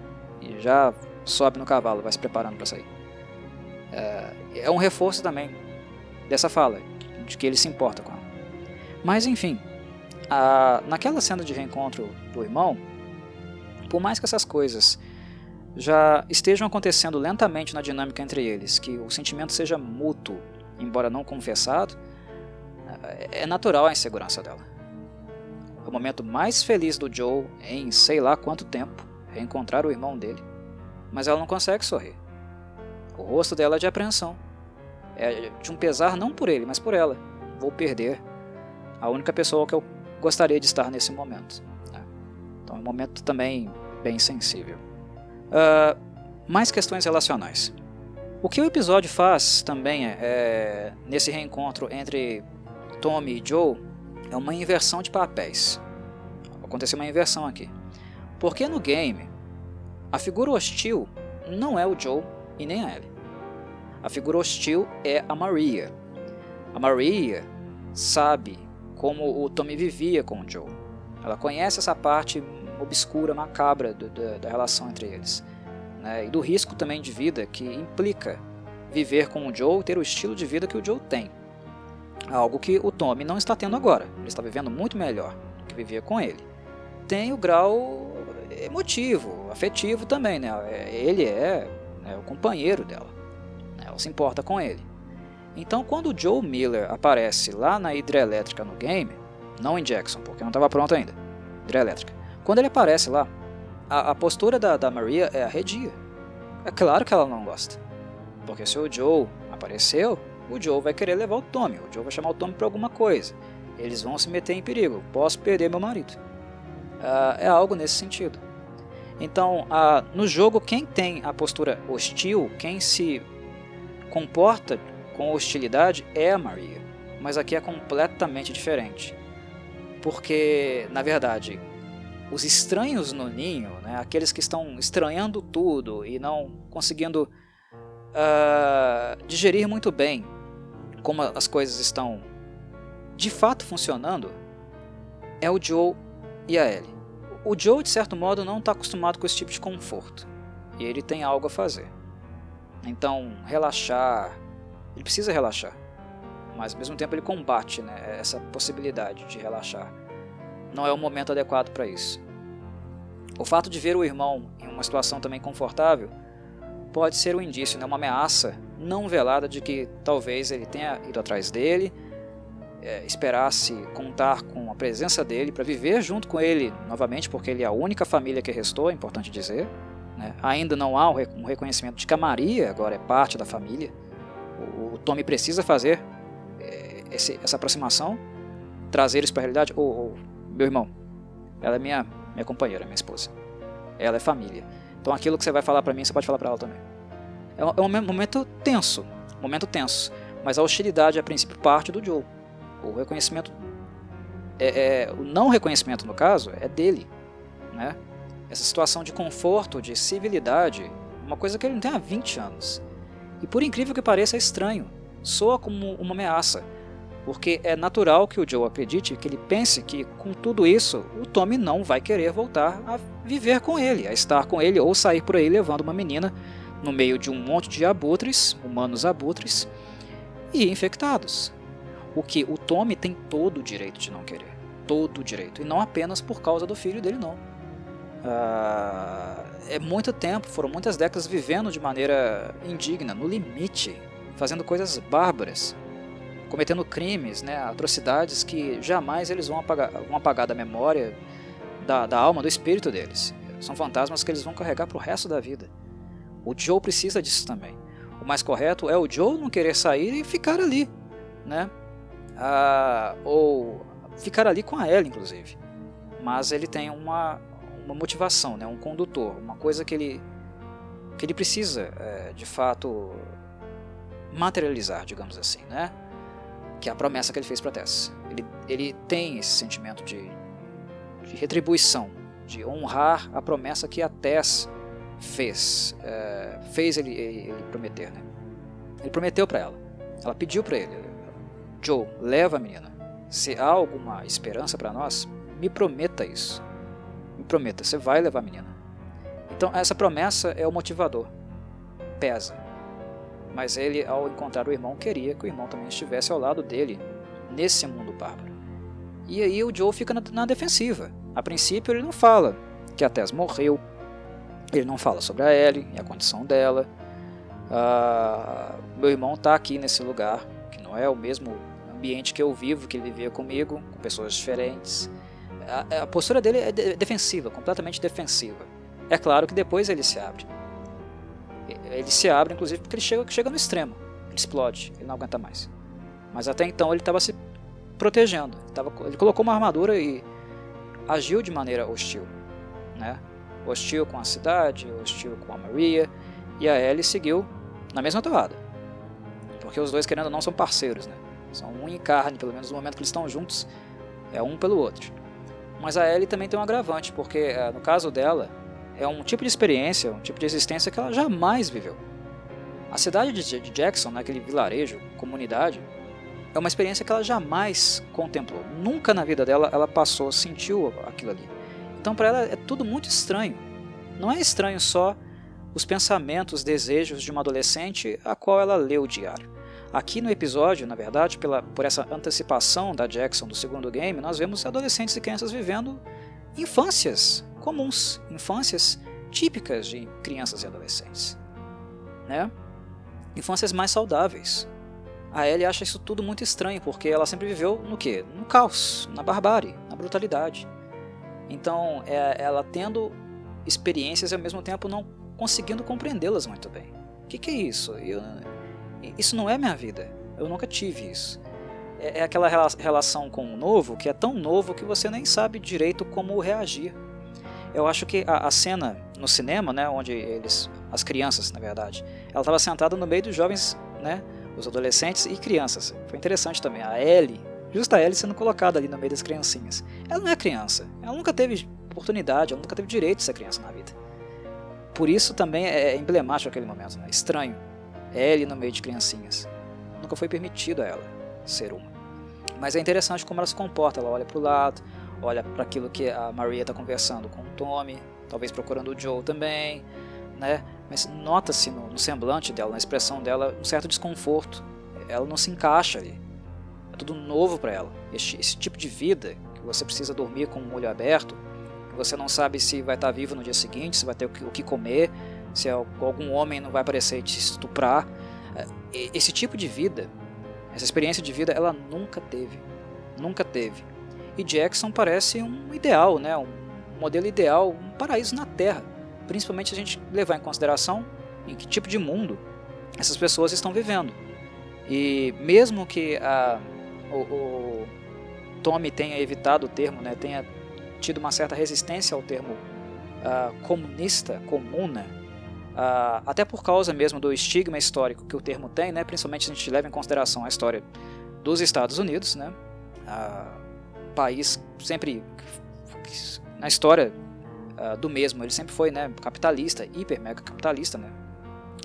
e já sobe no cavalo, vai se preparando para sair. É um reforço também dessa fala, de que ele se importa com ela. Mas enfim, naquela cena de reencontro do irmão, por mais que essas coisas já estejam acontecendo lentamente na dinâmica entre eles, que o sentimento seja mútuo, embora não confessado, é natural a insegurança dela. É o momento mais feliz do Joe em sei lá quanto tempo, reencontrar o irmão dele, mas ela não consegue sorrir. O rosto dela é de apreensão, é de um pesar não por ele, mas por ela. Vou perder a única pessoa que eu gostaria de estar nesse momento, né? Então é um momento também bem sensível. Mais questões relacionais. O que o episódio faz também nesse reencontro entre Tommy e Joe, é uma inversão de papéis. Aconteceu uma inversão aqui. Porque no game, a figura hostil não é o Joe e nem a Ellie. A figura hostil é a Maria. A Maria sabe como o Tommy vivia com o Joe. Ela conhece essa parte obscura, macabra da relação entre eles, né? E do risco também de vida que implica viver com o Joe e ter o estilo de vida que o Joe tem. Algo que o Tommy não está tendo agora. Ele está vivendo muito melhor do que vivia com ele. Tem o grau emotivo, afetivo também, né? Ele é o companheiro dela, né? Ela se importa com ele. Então quando o Joe Miller aparece lá na hidrelétrica no game, não em Jackson, porque não estava pronto ainda, hidrelétrica, quando ele aparece lá, a postura da Maria é arredia. É claro que ela não gosta, porque se o Joe apareceu, o Joe vai querer levar o Tommy, o Joe vai chamar o Tommy para alguma coisa, eles vão se meter em perigo, posso perder meu marido. É algo nesse sentido. Então, no jogo, quem tem a postura hostil, quem se comporta com hostilidade é a Maria, mas aqui é completamente diferente, porque, na verdade, os estranhos no ninho, né, aqueles que estão estranhando tudo e não conseguindo digerir muito bem como as coisas estão de fato funcionando, é o Joe e a Ellie. O Joe, de certo modo, não está acostumado com esse tipo de conforto, e ele tem algo a fazer. Então, relaxar, ele precisa relaxar, mas ao mesmo tempo ele combate, né, essa possibilidade de relaxar. Não é o momento adequado para isso. O fato de ver o irmão em uma situação também confortável pode ser um indício, né, uma ameaça não velada de que talvez ele tenha ido atrás dele, esperasse contar com a presença dele para viver junto com ele novamente, porque ele é a única família que restou, é importante dizer, né? Ainda não há um reconhecimento de que a Maria agora é parte da família. O Tommy precisa fazer essa aproximação, trazer isso para a realidade. Meu irmão, ela é minha companheira, minha esposa. Ela é família. Então aquilo que você vai falar para mim, você pode falar para ela também. É um momento tenso, mas a hostilidade a princípio parte do Joe. O reconhecimento, o não reconhecimento no caso, é dele, né? Essa situação de conforto, de civilidade, uma coisa que ele não tem há 20 anos. E por incrível que pareça, é estranho. Soa como uma ameaça. Porque é natural que o Joe acredite, que ele pense que com tudo isso o Tommy não vai querer voltar a viver com ele, a estar com ele ou sair por aí levando uma menina no meio de um monte de abutres, humanos abutres e infectados. O que o Tommy tem todo o direito de não querer, todo o direito, e não apenas por causa do filho dele não. É muito tempo, foram muitas décadas vivendo de maneira indigna, no limite, fazendo coisas bárbaras, cometendo crimes, né, atrocidades que jamais eles vão apagar da memória, da alma, do espírito deles. São fantasmas que eles vão carregar para o resto da vida. O Joe precisa disso também. O mais correto é o Joe não querer sair e ficar ali, né? Ou ficar ali com a Ellie, inclusive. Mas ele tem uma motivação, né, um condutor, uma coisa que ele precisa, de fato, materializar, digamos assim, né? Que é a promessa que ele fez para Tess. Ele tem esse sentimento de retribuição, de honrar a promessa que a Tess fez ele prometer, né? Ele prometeu para ela. Ela pediu para ele: Joe, leva a menina. Se há alguma esperança para nós, me prometa isso. Me prometa, você vai levar a menina. Então essa promessa é o motivador. Pesa. Mas ele, ao encontrar o irmão, queria que o irmão também estivesse ao lado dele nesse mundo bárbaro. E aí o Joe fica na defensiva. A princípio ele não fala que a Tess morreu, ele não fala sobre a Ellie e a condição dela. Meu irmão está aqui nesse lugar, que não é o mesmo ambiente que eu vivo, que ele vivia comigo, com pessoas diferentes. A postura dele é defensiva, completamente defensiva. É claro que depois ele se abre. Ele se abre, inclusive, porque ele chega no extremo. Ele explode, ele não aguenta mais. Mas até então ele estava se protegendo. Ele colocou uma armadura e agiu de maneira hostil, né? Hostil com a cidade, hostil com a Maria. E a Ellie seguiu na mesma toada. Porque os dois, querendo ou não, são parceiros, né? São um em carne, pelo menos no momento que eles estão juntos, é um pelo outro. Mas a Ellie também tem um agravante, porque no caso dela, é um tipo de experiência, um tipo de existência que ela jamais viveu. A cidade de Jackson, naquele vilarejo, comunidade, é uma experiência que ela jamais contemplou. Nunca na vida dela ela sentiu aquilo ali. Então para ela é tudo muito estranho. Não é estranho só os pensamentos, os desejos de uma adolescente a qual ela lê o diário. Aqui no episódio, na verdade, por essa antecipação da Jackson do segundo game, nós vemos adolescentes e crianças vivendo infâncias comuns, infâncias típicas de crianças e adolescentes, né? Infâncias mais saudáveis. A Ellie acha isso tudo muito estranho, porque ela sempre viveu no quê? No caos, na barbárie, na brutalidade. Então, ela tendo experiências e ao mesmo tempo não conseguindo compreendê-las muito bem. O que é isso? Isso não é minha vida. Eu nunca tive isso. É aquela relação com o novo, que é tão novo que você nem sabe direito como reagir. Eu acho que a cena no cinema, né, onde as crianças, na verdade, ela estava sentada no meio dos jovens, né, os adolescentes e crianças. Foi interessante também. A Ellie, justa a Ellie sendo colocada ali no meio das criancinhas. Ela não é criança. Ela nunca teve oportunidade, ela nunca teve direito de ser criança na vida. Por isso também é emblemático aquele momento, né? Estranho. Ellie no meio de criancinhas. Nunca foi permitido a ela ser uma. Mas é interessante como ela se comporta. Ela olha para o lado, olha para aquilo que a Maria está conversando com o Tommy, talvez procurando o Joe também, né? Mas nota-se no semblante dela, na expressão dela, um certo desconforto. Ela não se encaixa ali. É tudo novo para ela. Esse tipo de vida, que você precisa dormir com o olho aberto, que você não sabe se vai estar vivo no dia seguinte, se vai ter o que comer, se algum homem não vai aparecer e te estuprar. Esse tipo de vida, essa experiência de vida, ela nunca teve. Nunca teve. E Jackson parece um ideal, né? Um modelo ideal, um paraíso na Terra. Principalmente se a gente levar em consideração em que tipo de mundo essas pessoas estão vivendo. E mesmo que o Tommy tenha evitado o termo, né, tenha tido uma certa resistência ao termo comunista, comuna, até por causa mesmo do estigma histórico que o termo tem, né, principalmente se a gente leva em consideração a história dos Estados Unidos, né, país sempre, na história do mesmo, ele sempre foi, né, capitalista, hiper mega capitalista, né,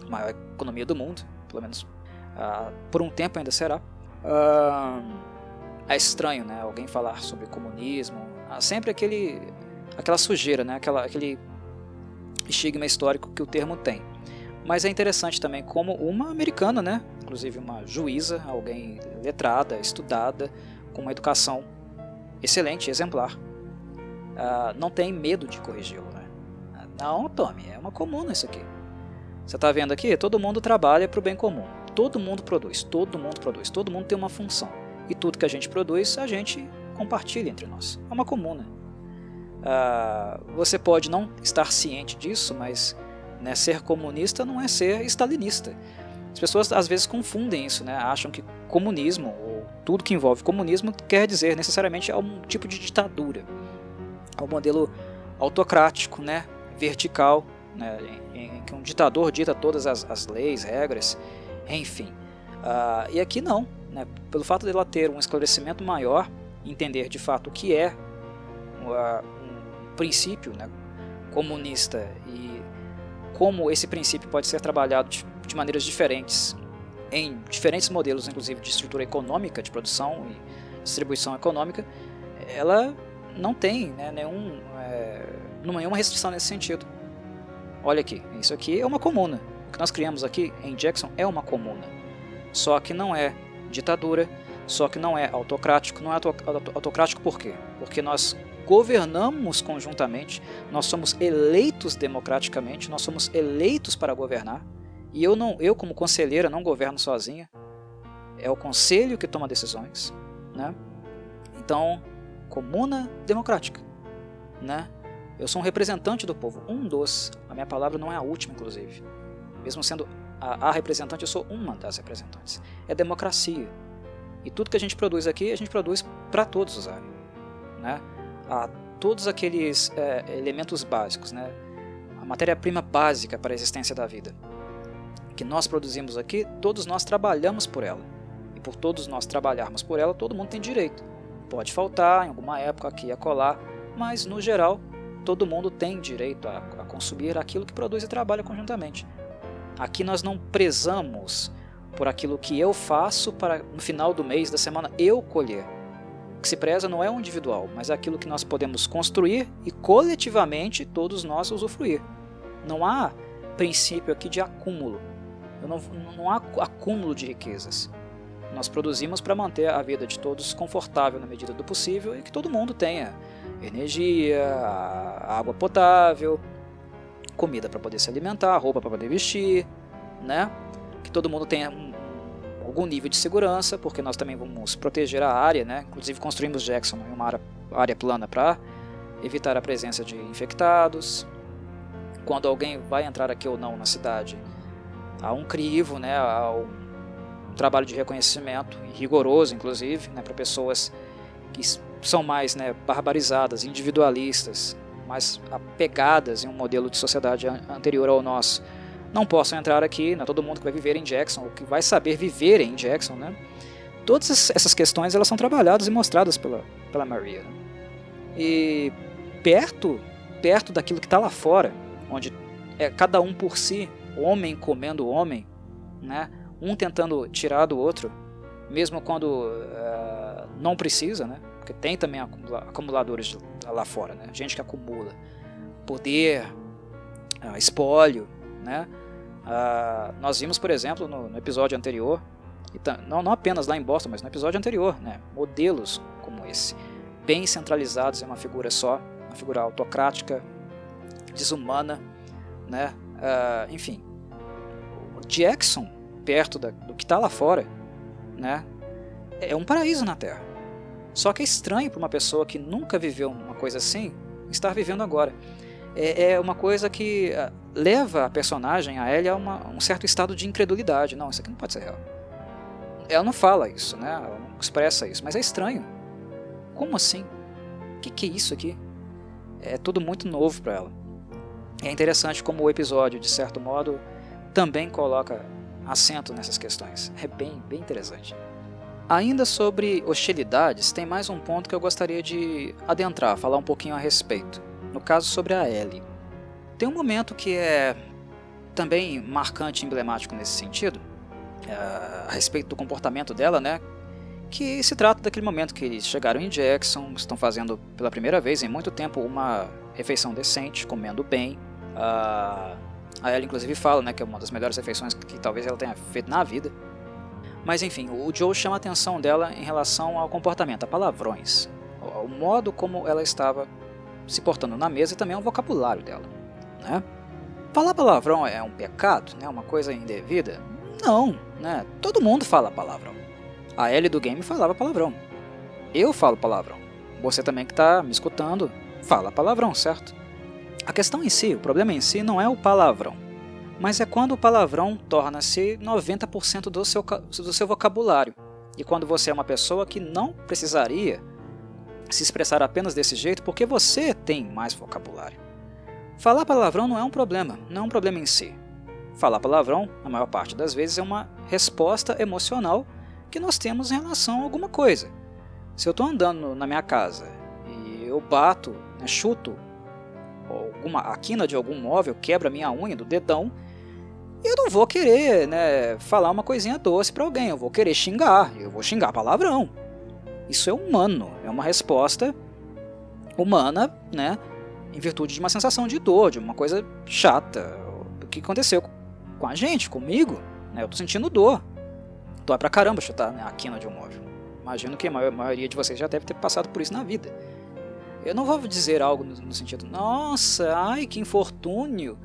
maior economia do mundo, pelo menos por um tempo ainda será. É estranho, né, alguém falar sobre comunismo. Há sempre aquela sujeira, né, aquele estigma histórico que o termo tem. Mas é interessante também como uma americana, né, inclusive uma juíza, alguém letrada, estudada, com uma educação excelente, exemplar, não tem medo de corrigi-lo. Né? Não, Tommy, é uma comuna isso aqui. Você está vendo aqui? Todo mundo trabalha para o bem comum. Todo mundo produz, todo mundo tem uma função. E tudo que a gente produz, a gente compartilha entre nós. É uma comuna. Você pode não estar ciente disso, mas né, ser comunista não é ser stalinista. As pessoas às vezes confundem isso, né? Acham que comunismo, ou tudo que envolve comunismo, quer dizer necessariamente um tipo de ditadura. É um modelo autocrático, né? Vertical, né? Em que um ditador dita todas as leis, regras, enfim. E aqui não. Né? Pelo fato dela ter um esclarecimento maior, entender de fato o que é um princípio, né, comunista e como esse princípio pode ser trabalhado de maneiras diferentes, em diferentes modelos, inclusive de estrutura econômica, de produção e distribuição econômica, ela não tem, né, nenhuma restrição nesse sentido. Olha aqui, isso aqui é uma comuna. O que nós criamos aqui em Jackson é uma comuna. Só que não é ditadura, só que não é autocrático. Não é autocrático por quê? Porque nós governamos conjuntamente, nós somos eleitos democraticamente, nós somos eleitos para governar, e eu como conselheira não governo sozinha, é o conselho que toma decisões, né? Então, comuna democrática, né? Eu sou um representante do povo, a minha palavra não é a última, inclusive, mesmo sendo a representante, eu sou uma das representantes. É democracia. E tudo que a gente produz aqui, a gente produz para todos usarem. Né? Todos aqueles elementos básicos, né? A matéria-prima básica para a existência da vida, que nós produzimos aqui, todos nós trabalhamos por ela. E por todos nós trabalharmos por ela, todo mundo tem direito. Pode faltar em alguma época aqui e acolá, mas no geral, todo mundo tem direito a consumir aquilo que produz e trabalha conjuntamente. Aqui nós não prezamos por aquilo que eu faço para no final do mês, da semana, eu colher. O que se preza não é o individual, mas é aquilo que nós podemos construir e coletivamente todos nós usufruir. Não há princípio aqui de acúmulo. Não há acúmulo de riquezas. Nós produzimos para manter a vida de todos confortável na medida do possível e que todo mundo tenha energia, água potável, comida para poder se alimentar, roupa para poder vestir, né? Que todo mundo tenha algum nível de segurança, porque nós também vamos proteger a área, né? Inclusive construímos Jackson em uma área plana para evitar a presença de infectados. Quando alguém vai entrar aqui ou não na cidade, há um crivo, né? Há um trabalho de reconhecimento rigoroso, inclusive, né? Para pessoas que são mais, né, barbarizadas, individualistas, mais apegadas em um modelo de sociedade anterior ao nosso, não possam entrar aqui, não é todo mundo que vai viver em Jackson, ou que vai saber viver em Jackson, né? Todas essas questões elas são trabalhadas e mostradas pela Maria. Né? E perto daquilo que está lá fora, onde é cada um por si, homem comendo homem, né? Um tentando tirar do outro, mesmo quando não precisa, né? Porque tem também acumuladores lá fora, né? Gente que acumula poder, espólio, né? Nós vimos, por exemplo, no episódio anterior, não apenas lá em Boston, mas no episódio anterior, né? Modelos como esse, bem centralizados em uma figura só, uma figura autocrática, desumana, né? Enfim, o Jackson, perto do que está lá fora, né? É um paraíso na Terra. Só que é estranho para uma pessoa que nunca viveu uma coisa assim, estar vivendo agora. É uma coisa que leva a personagem, a Ellie, a um certo estado de incredulidade. Não, isso aqui não pode ser real. Ela não fala isso, né? Ela não expressa isso, mas é estranho. Como assim? O que é isso aqui? É tudo muito novo para ela. É interessante como o episódio, de certo modo, também coloca acento nessas questões. É bem interessante. Ainda sobre hostilidades, tem mais um ponto que eu gostaria de adentrar, falar um pouquinho a respeito. No caso sobre a Ellie. Tem um momento que é também marcante e emblemático nesse sentido, a respeito do comportamento dela, né? que se trata daquele momento que eles chegaram em Jackson, estão fazendo pela primeira vez em muito tempo uma refeição decente, comendo bem. A Ellie inclusive fala, né, que é uma das melhores refeições que talvez ela tenha feito na vida. Mas enfim, o Joe chama a atenção dela em relação ao comportamento, a palavrões, o modo como ela estava se portando na mesa e também o vocabulário dela, né? Falar palavrão é um pecado, né, uma coisa indevida? Não, né? Todo mundo fala palavrão. A Ellie do game falava palavrão. Eu falo palavrão. Você também que está me escutando fala palavrão, certo? A questão em si, o problema em si não é o palavrão, mas é quando o palavrão torna-se 90% do seu vocabulário. E quando você é uma pessoa que não precisaria se expressar apenas desse jeito porque você tem mais vocabulário. Falar palavrão não é um problema em si. Falar palavrão, na maior parte das vezes, é uma resposta emocional que nós temos em relação a alguma coisa. Se eu estou andando na minha casa e eu bato, né, chuto a quina de algum móvel, quebra a minha unha do dedão, eu não vou querer, né, falar uma coisinha doce para alguém, eu vou querer xingar, eu vou xingar palavrão. Isso é humano, é uma resposta humana, né, em virtude de uma sensação de dor, de uma coisa chata. O que aconteceu com a gente, comigo, né, eu estou sentindo dor. Dói pra caramba chutar, né, a quina de um móvel. Imagino que a maioria de vocês já deve ter passado por isso na vida. Eu não vou dizer algo no sentido, nossa, ai, que infortúnio.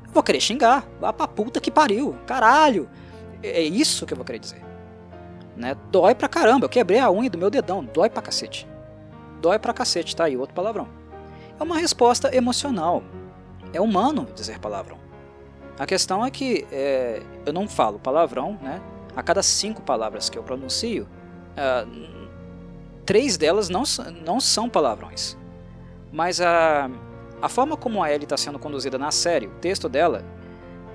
Eu vou querer xingar, vá pra puta que pariu, caralho. É isso que eu vou querer dizer. Né? Dói pra caramba, eu quebrei a unha do meu dedão, dói pra cacete. Dói pra cacete, tá aí outro palavrão. É uma resposta emocional. É humano dizer palavrão. A questão é que eu não falo palavrão, né? A cada 5 palavras que eu pronuncio, 3 delas não são palavrões. Mas a forma como a Ellie está sendo conduzida na série, o texto dela,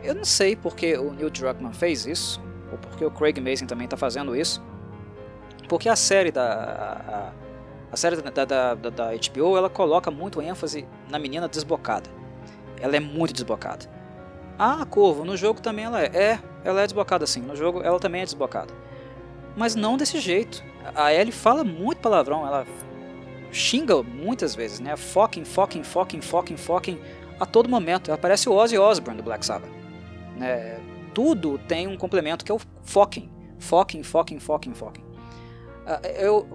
eu não sei porque o Neil Druckmann fez isso, ou porque o Craig Mazin também está fazendo isso, porque a série da HBO ela coloca muito ênfase na menina desbocada. Ela é muito desbocada. Ah, Corvo, no jogo também ela ela é desbocada sim, no jogo ela também é desbocada. Mas não desse jeito. A Ellie fala muito palavrão, ela xinga muitas vezes, né? Fucking a todo momento. Ela parece o Ozzy Osbourne do Black Sabbath. Né? Tudo tem um complemento que é o fucking.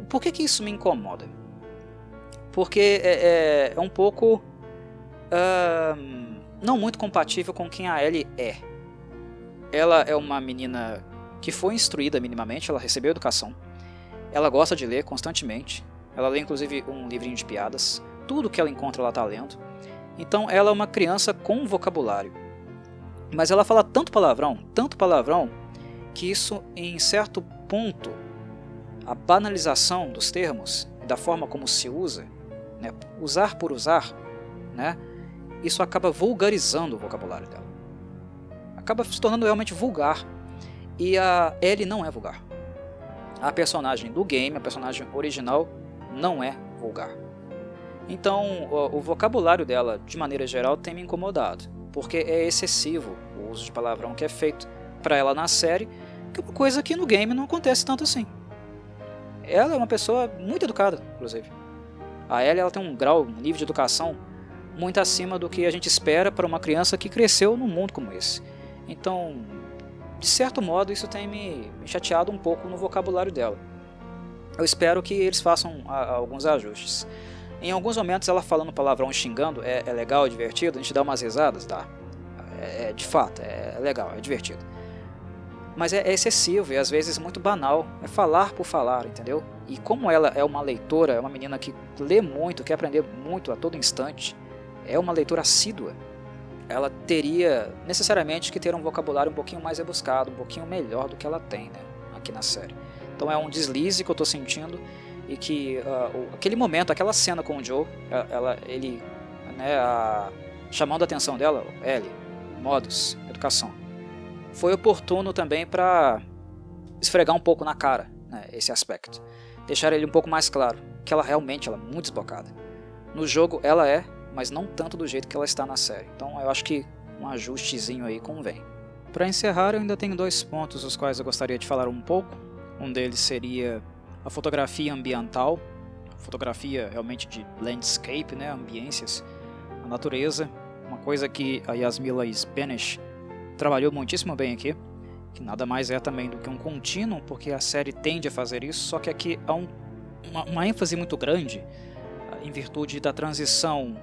Por que isso me incomoda? Porque é um pouco não muito compatível com quem a Ellie é. Ela é uma menina que foi instruída minimamente, ela recebeu educação, ela gosta de ler constantemente, ela lê inclusive um livrinho de piadas, tudo que ela encontra ela está lendo. Então ela é uma criança com vocabulário. Mas ela fala tanto palavrão, que isso em certo ponto, a banalização dos termos, da forma como se usa, né, usar por usar, né, isso acaba vulgarizando o vocabulário dela. Acaba se tornando realmente vulgar. E a Ellie não é vulgar. A personagem do game, a personagem original, não é vulgar. Então o vocabulário dela, de maneira geral, tem me incomodado. Porque é excessivo o uso de palavrão que é feito para ela na série, que é uma coisa que no game não acontece tanto assim. Ela é uma pessoa muito educada, inclusive. A Ellie ela tem um nível de educação muito acima do que a gente espera para uma criança que cresceu num mundo como esse. Então, de certo modo, isso tem me chateado um pouco no vocabulário dela. Eu espero que eles façam alguns ajustes. Em alguns momentos ela falando palavrão e xingando é legal, é divertido, a gente dá umas risadas, dá. De fato, é legal, é divertido. Mas é excessivo e às vezes muito banal, é falar por falar, entendeu? E como ela é uma leitora, é uma menina que lê muito, quer aprender muito a todo instante, é uma leitora assídua, ela teria necessariamente que ter um vocabulário um pouquinho mais rebuscado, um pouquinho melhor do que ela tem, né, aqui na série. Então é um deslize que eu estou sentindo e que aquele momento, aquela cena com o Joe, ele, né, chamando a atenção dela, Ellie, modos, educação, foi oportuno também para esfregar um pouco na cara, né, esse aspecto, deixar ele um pouco mais claro que ela realmente é muito desbocada. No jogo ela é, mas não tanto do jeito que ela está na série. Então eu acho que um ajustezinho aí convém. Para encerrar, eu ainda tenho 2 pontos os quais eu gostaria de falar um pouco. Um deles seria a fotografia ambiental, fotografia realmente de landscape, né, ambiências, a natureza, uma coisa que a Yasmila Isbenes trabalhou muitíssimo bem aqui, que nada mais é também do que um contínuo, porque a série tende a fazer isso, só que aqui há uma ênfase muito grande em virtude da transição,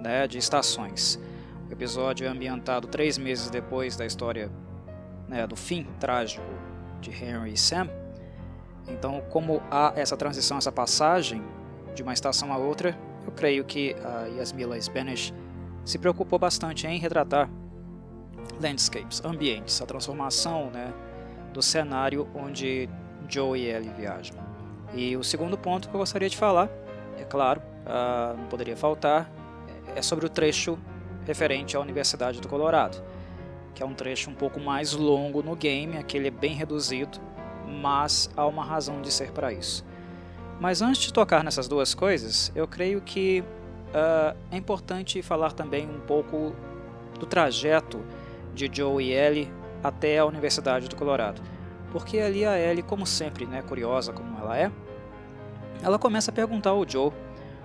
né, de estações. O episódio é ambientado 3 meses depois da história, né, do fim trágico de Henry e Sam. Então, como há essa transição, essa passagem de uma estação a outra, eu creio que a Yasmila Isbenes se preocupou bastante em retratar landscapes, ambientes, a transformação, né, do cenário onde Joe e Ellie viajam. E o segundo ponto que eu gostaria de falar, é claro, não poderia faltar, é sobre o trecho referente à Universidade do Colorado, que é um trecho um pouco mais longo no game, aqui ele é bem reduzido, mas há uma razão de ser para isso. Mas antes de tocar nessas duas coisas, eu creio que é importante falar também um pouco do trajeto de Joe e Ellie até a Universidade do Colorado. Porque ali a Ellie, como sempre, né, curiosa como ela é, ela começa a perguntar ao Joe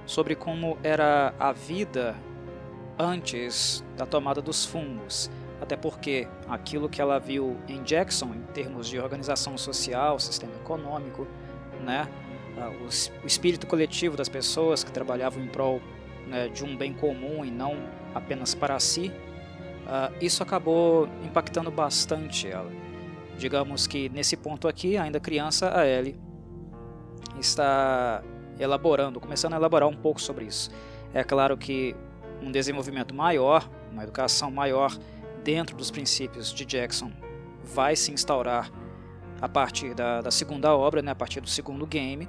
sobre como era a vida antes da tomada dos fungos. Até porque aquilo que ela viu em Jackson, em termos de organização social, sistema econômico, né, o espírito coletivo das pessoas que trabalhavam em prol, né, de um bem comum e não apenas para si, isso acabou impactando bastante ela. Digamos que nesse ponto aqui, ainda criança, a Ellie está começando a elaborar um pouco sobre isso. É claro que um desenvolvimento maior, uma educação maior dentro dos princípios de Jackson vai se instaurar a partir da segunda obra, né, a partir do segundo game,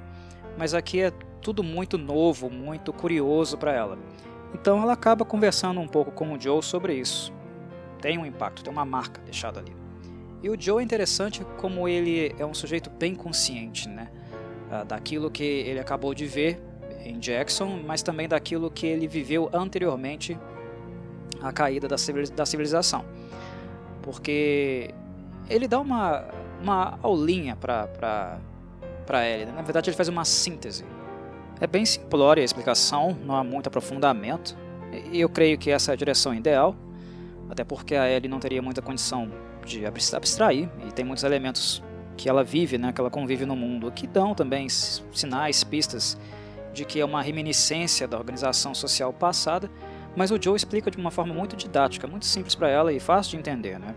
mas aqui é tudo muito novo, muito curioso para ela. Então ela acaba conversando um pouco com o Joe sobre isso. Tem um impacto, tem uma marca deixada ali. E o Joe é interessante como ele é um sujeito bem consciente, né, daquilo que ele acabou de ver em Jackson, mas também daquilo que ele viveu anteriormente à caída da civilização. Porque ele dá uma aulinha para ele, né? Na verdade ele faz uma síntese. É bem simplória a explicação, não há muito aprofundamento, e eu creio que essa é a direção ideal, até porque a Ellie não teria muita condição de abstrair, e tem muitos elementos que ela vive, né, que ela convive no mundo, que dão também sinais, pistas de que é uma reminiscência da organização social passada, mas o Joe explica de uma forma muito didática, muito simples para ela e fácil de entender, né?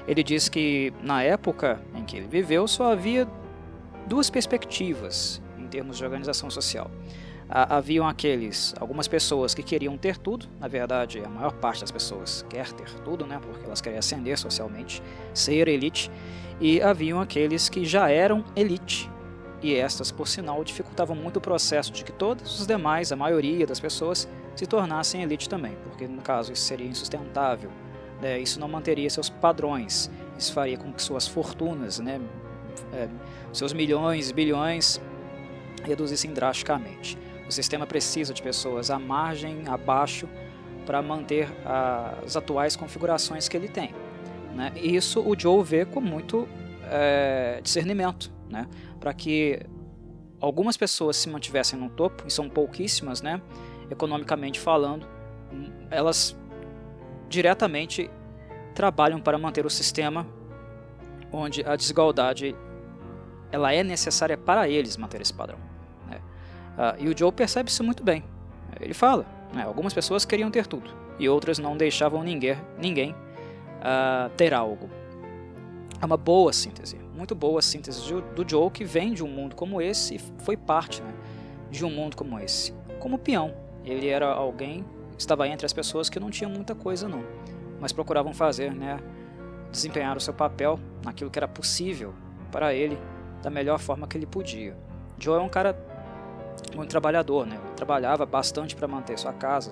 Ele diz que na época em que ele viveu só havia 2 perspectivas em termos de organização social. Haviam algumas pessoas que queriam ter tudo, na verdade a maior parte das pessoas quer ter tudo, né, porque elas querem ascender socialmente, ser elite, e haviam aqueles que já eram elite, e estas, por sinal, dificultavam muito o processo de que todos os demais, a maioria das pessoas, se tornassem elite também, porque no caso isso seria insustentável, né, isso não manteria seus padrões, isso faria com que suas fortunas, né, seus milhões e bilhões reduzissem drasticamente. O sistema precisa de pessoas à margem, abaixo, para manter as atuais configurações que ele tem, né? E isso o Joe vê com muito discernimento, né? Para que algumas pessoas se mantivessem no topo, e são pouquíssimas, né? Economicamente falando, elas diretamente trabalham para manter o sistema onde a desigualdade ela é necessária para eles manter esse padrão. E o Joe percebe isso muito bem. Ele fala, né, algumas pessoas queriam ter tudo e outras não deixavam ninguém ter algo. É uma boa síntese, muito boa síntese do Joe, que vem de um mundo como esse e foi parte, né, de um mundo como esse. Como peão, ele era alguém que estava entre as pessoas que não tinham muita coisa não, mas procuravam fazer, né, desempenhar o seu papel naquilo que era possível para ele da melhor forma que ele podia. Joe é um cara muito trabalhador, né? Ele trabalhava bastante para manter sua casa,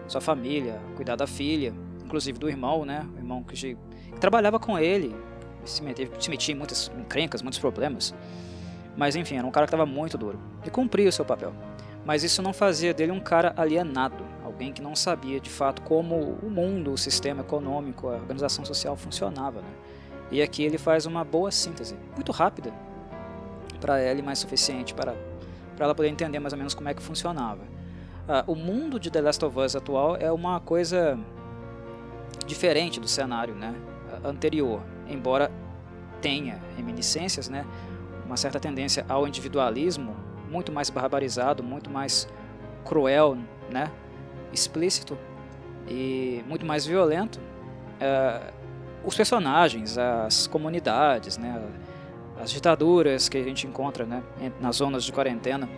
sua família, cuidar da filha, inclusive do irmão, né? O irmão que trabalhava com ele, se metia em muitas encrencas, muitos problemas. Mas enfim, era um cara que estava muito duro e cumpria o seu papel. Mas isso não fazia dele um cara alienado, alguém que não sabia de fato como o mundo, o sistema econômico, a organização social funcionava, né? E aqui ele faz uma boa síntese, muito rápida, para Ellie, mas suficiente para ela poder entender mais ou menos como é que funcionava. O mundo de The Last of Us atual é uma coisa diferente do cenário, né, anterior, embora tenha reminiscências, né, uma certa tendência ao individualismo, muito mais barbarizado, muito mais cruel, né, explícito e muito mais violento. Os personagens, as comunidades, né, as ditaduras que a gente encontra, né, nas zonas de quarentena,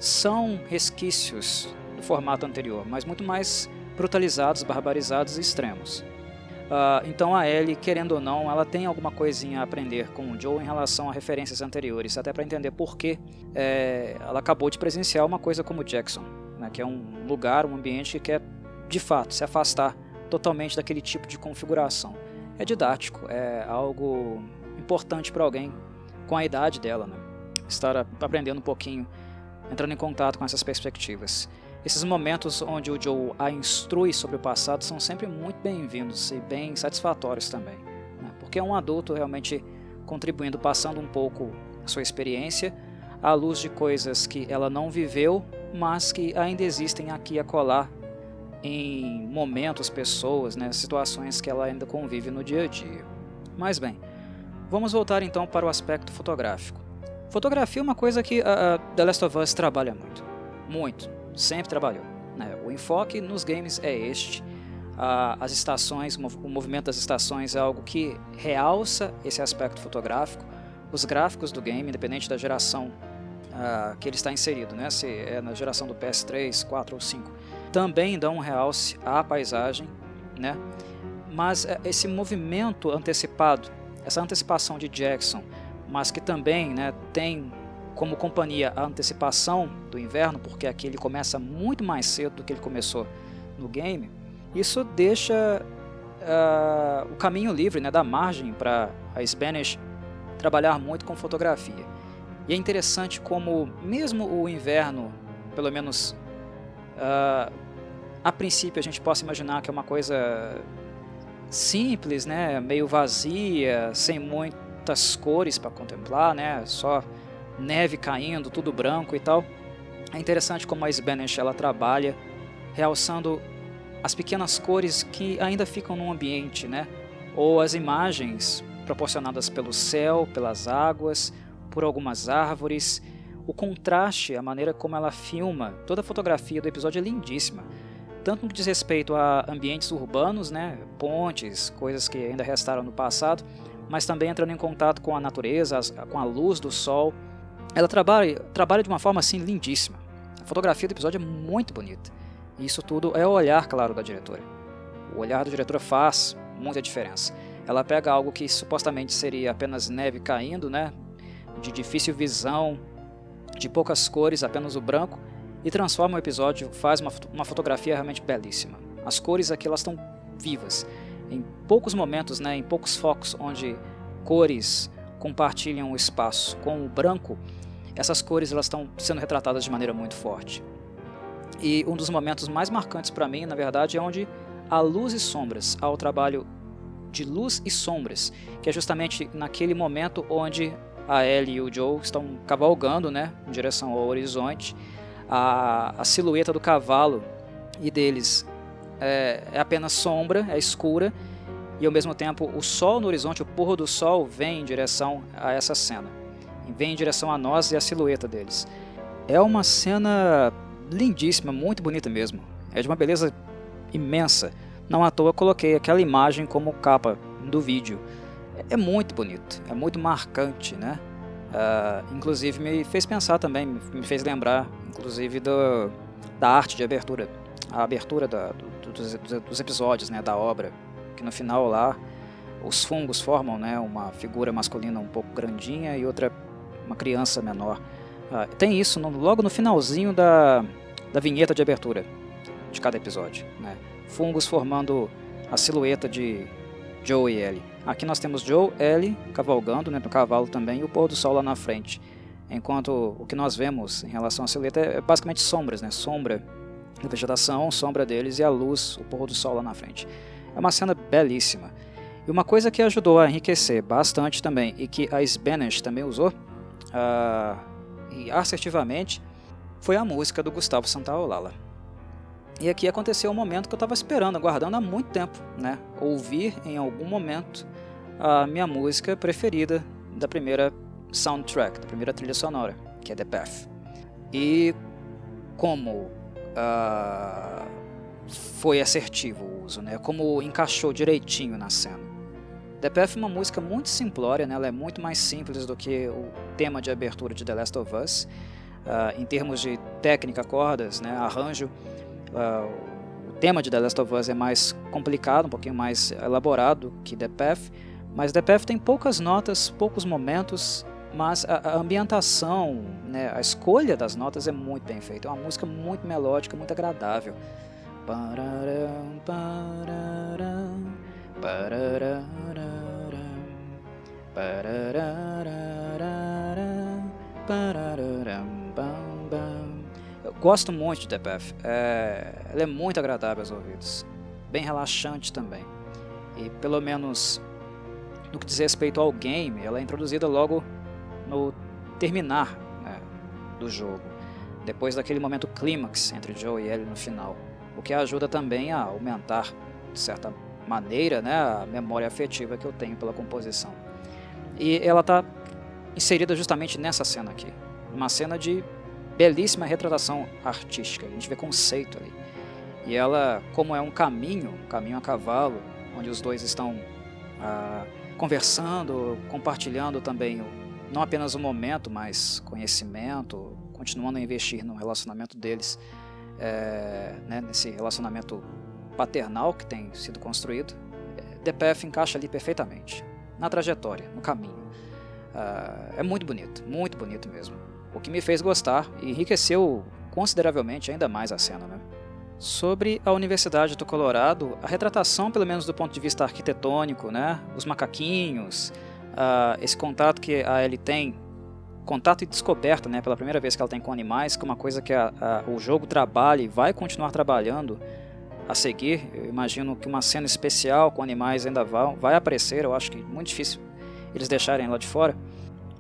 são resquícios do formato anterior, mas muito mais brutalizados, barbarizados e extremos. Então a Ellie, querendo ou não, ela tem alguma coisinha a aprender com o Joel em relação a referências anteriores, até para entender por que ela acabou de presenciar uma coisa como Jackson, né, que é um lugar, um ambiente que quer, de fato, se afastar totalmente daquele tipo de configuração. É didático, é algo importante para alguém com a idade dela, né, estar aprendendo um pouquinho, entrando em contato com essas perspectivas. Esses momentos onde o Joel a instrui sobre o passado são sempre muito bem-vindos e bem satisfatórios também, né? Porque é um adulto realmente contribuindo, passando um pouco a sua experiência à luz de coisas que ela não viveu, mas que ainda existem aqui e acolá em momentos, pessoas, né, situações que ela ainda convive no dia a dia. Mas bem, vamos voltar então para o aspecto fotográfico. Fotografia é uma coisa que a The Last of Us trabalha muito, sempre trabalhou, né? O enfoque nos games é este. As estações, o movimento das estações é algo que realça esse aspecto fotográfico. Os gráficos do game, independente da geração que ele está inserido, né? Se é na geração do PS3, 4 ou 5, também dão um realce à paisagem, né? Mas esse movimento antecipado, essa antecipação de Jackson, mas que também, né, tem como companhia a antecipação do inverno, porque aqui ele começa muito mais cedo do que ele começou no game, isso deixa o caminho livre, né, da margem para a Spanish trabalhar muito com fotografia. E é interessante como mesmo o inverno, pelo menos a princípio a gente possa imaginar que é uma coisa simples, né, meio vazia, sem muitas cores para contemplar, né, só neve caindo, tudo branco e tal. É interessante como a Spanish ela trabalha realçando as pequenas cores que ainda ficam no ambiente, né, ou as imagens proporcionadas pelo céu, pelas águas, por algumas árvores. O contraste, a maneira como ela filma, toda a fotografia do episódio é lindíssima, tanto no que diz respeito a ambientes urbanos, né, pontes, coisas que ainda restaram no passado, mas também entrando em contato com a natureza, com a luz do sol. Ela trabalha de uma forma assim lindíssima. A fotografia do episódio é muito bonita. E isso tudo é o olhar, claro, da diretora. O olhar da diretora faz muita diferença. Ela pega algo que supostamente seria apenas neve caindo, né, de difícil visão, de poucas cores, apenas o branco, e transforma o episódio, faz uma fotografia realmente belíssima. As cores aqui elas estão vivas. Em poucos momentos, né, em poucos focos onde cores compartilham o espaço com o branco, essas cores elas estão sendo retratadas de maneira muito forte. E um dos momentos mais marcantes para mim, na verdade, é onde há luz e sombras, há o trabalho de luz e sombras, que é justamente naquele momento onde a Ellie e o Joel estão cavalgando, né, em direção ao horizonte. A silhueta do cavalo e deles é apenas sombra, é escura, e ao mesmo tempo o sol no horizonte, o pôr do sol, vem em direção a essa cena, vem em direção a nós e a silhueta deles. É uma cena lindíssima, muito bonita mesmo, é de uma beleza imensa. Não à toa coloquei aquela imagem como capa do vídeo. É muito bonito, é muito marcante, né? Inclusive me fez pensar também, me fez lembrar inclusive da arte de abertura, a abertura dos episódios, né, da obra, que no final lá os fungos formam, né, uma figura masculina um pouco grandinha e outra uma criança menor. Tem isso logo no finalzinho da vinheta de abertura de cada episódio, né? Fungos formando a silhueta de Joe e Ellie. Aqui nós temos Joe, Ellie cavalgando, né, no cavalo também, e o pôr do sol lá na frente. Enquanto o que nós vemos em relação à silhueta é basicamente sombras, né? Sombra da vegetação, sombra deles e a luz, o pôr do sol lá na frente. É uma cena belíssima. E uma coisa que ajudou a enriquecer bastante também, e que a Spanish também usou, e assertivamente, foi a música do Gustavo Santaolalla. E aqui aconteceu um momento que eu estava esperando, aguardando há muito tempo, né? Ouvir em algum momento a minha música preferida da primeira soundtrack, da primeira trilha sonora, que é The Path. E como foi assertivo o uso, né? Como encaixou direitinho na cena. The Path é uma música muito simplória, né? Ela é muito mais simples do que o tema de abertura de The Last of Us. Em termos de técnica, cordas, né? Arranjo, o tema de The Last of Us é mais complicado, um pouquinho mais elaborado que The Path, mas The Path tem poucas notas, poucos momentos, mas a ambientação, né, a escolha das notas é muito bem feita. É uma música muito melódica, muito agradável. Eu gosto muito de The Path. Ela é muito agradável aos ouvidos, bem relaxante também. E pelo menos no que diz respeito ao game, ela é introduzida logo no terminar, né, do jogo, depois daquele momento clímax entre Joe e Ellie no final, o que ajuda também a aumentar, de certa maneira, né, a memória afetiva que eu tenho pela composição. E ela está inserida justamente nessa cena aqui, uma cena de belíssima retratação artística, a gente vê conceito ali. E ela, como é um caminho a cavalo, onde os dois estão conversando, compartilhando também não apenas o momento, mas conhecimento, continuando a investir no relacionamento deles, né, nesse relacionamento paternal que tem sido construído. The Path encaixa ali perfeitamente, na trajetória, no caminho. É muito bonito mesmo. O que me fez gostar e enriqueceu consideravelmente ainda mais a cena, né? Sobre a Universidade do Colorado, a retratação, pelo menos do ponto de vista arquitetônico, né? Os macaquinhos, esse contato que a Ellie tem, contato e descoberta, né? Pela primeira vez que ela tem com animais, que é uma coisa que o jogo trabalha e vai continuar trabalhando a seguir. Eu imagino que uma cena especial com animais ainda vai aparecer, eu acho que é muito difícil eles deixarem ela de fora,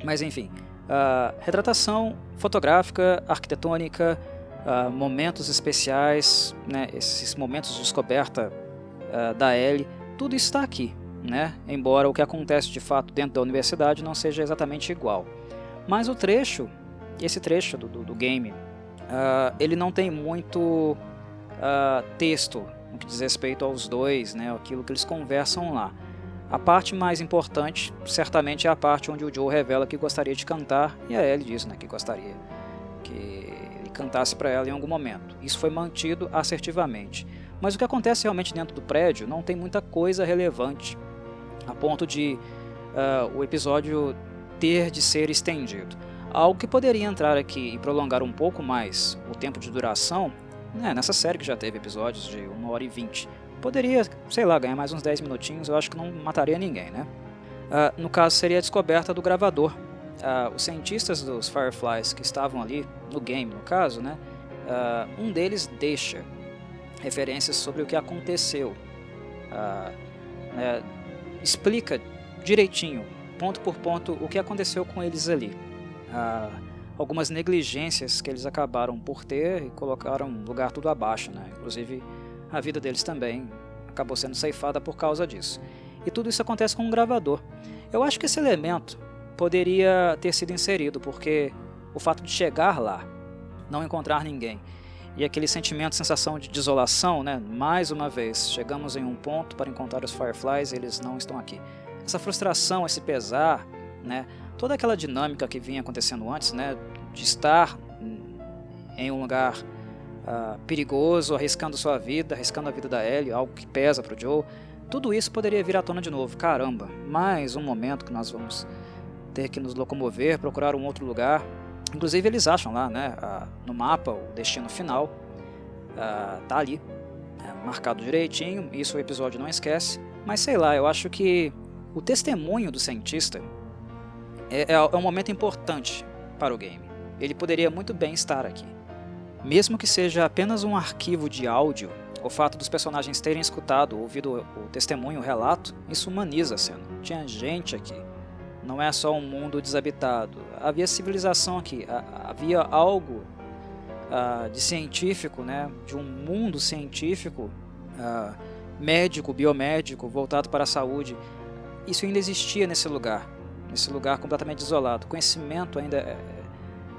mas enfim, retratação fotográfica, arquitetônica, momentos especiais, né, esses momentos de descoberta da Ellie, tudo está aqui, né, embora o que acontece de fato dentro da universidade não seja exatamente igual. Mas esse trecho do game, ele não tem muito texto no que diz respeito aos dois, né, aquilo que eles conversam lá. A parte mais importante, certamente, é a parte onde o Joe revela que gostaria de cantar, e a Ellie diz, né, que gostaria que ele cantasse para ela em algum momento. Isso foi mantido assertivamente. Mas o que acontece realmente dentro do prédio não tem muita coisa relevante, a ponto de o episódio ter de ser estendido. Algo que poderia entrar aqui e prolongar um pouco mais o tempo de duração, né, nessa série que já teve episódios de 1h20, poderia, sei lá, ganhar mais uns 10 minutinhos, eu acho que não mataria ninguém, né? No caso, seria a descoberta do gravador. Os cientistas dos Fireflies que estavam ali, no game no caso, né, um deles deixa referências sobre o que aconteceu, né, explica direitinho, ponto por ponto, o que aconteceu com eles ali. Algumas negligências que eles acabaram por ter e colocaram o lugar tudo abaixo, né? Inclusive a vida deles também acabou sendo ceifada por causa disso. E tudo isso acontece com um gravador. Eu acho que esse elemento poderia ter sido inserido, porque o fato de chegar lá, não encontrar ninguém, e aquele sentimento, sensação de desolação, né? Mais uma vez, chegamos em um ponto para encontrar os Fireflies e eles não estão aqui. Essa frustração, esse pesar, né? Toda aquela dinâmica que vinha acontecendo antes, né? De estar em um lugar perigoso, arriscando sua vida, arriscando a vida da Ellie, algo que pesa para o Joe, tudo isso poderia vir à tona de novo. Caramba, mais um momento que nós vamos ter que nos locomover, procurar um outro lugar. Inclusive eles acham lá, né, no mapa, o destino final, tá ali, marcado direitinho, isso o episódio não esquece, mas sei lá, eu acho que o testemunho do cientista é um momento importante para o game. Ele poderia muito bem estar aqui. Mesmo que seja apenas um arquivo de áudio, o fato dos personagens terem escutado, ouvido o testemunho, o relato, isso humaniza a cena. Tinha gente aqui. Não é só um mundo desabitado. havia civilização aqui, havia algo de científico, né, de um mundo científico, médico, biomédico, voltado para a saúde. Isso ainda existia nesse lugar completamente isolado. O conhecimento ainda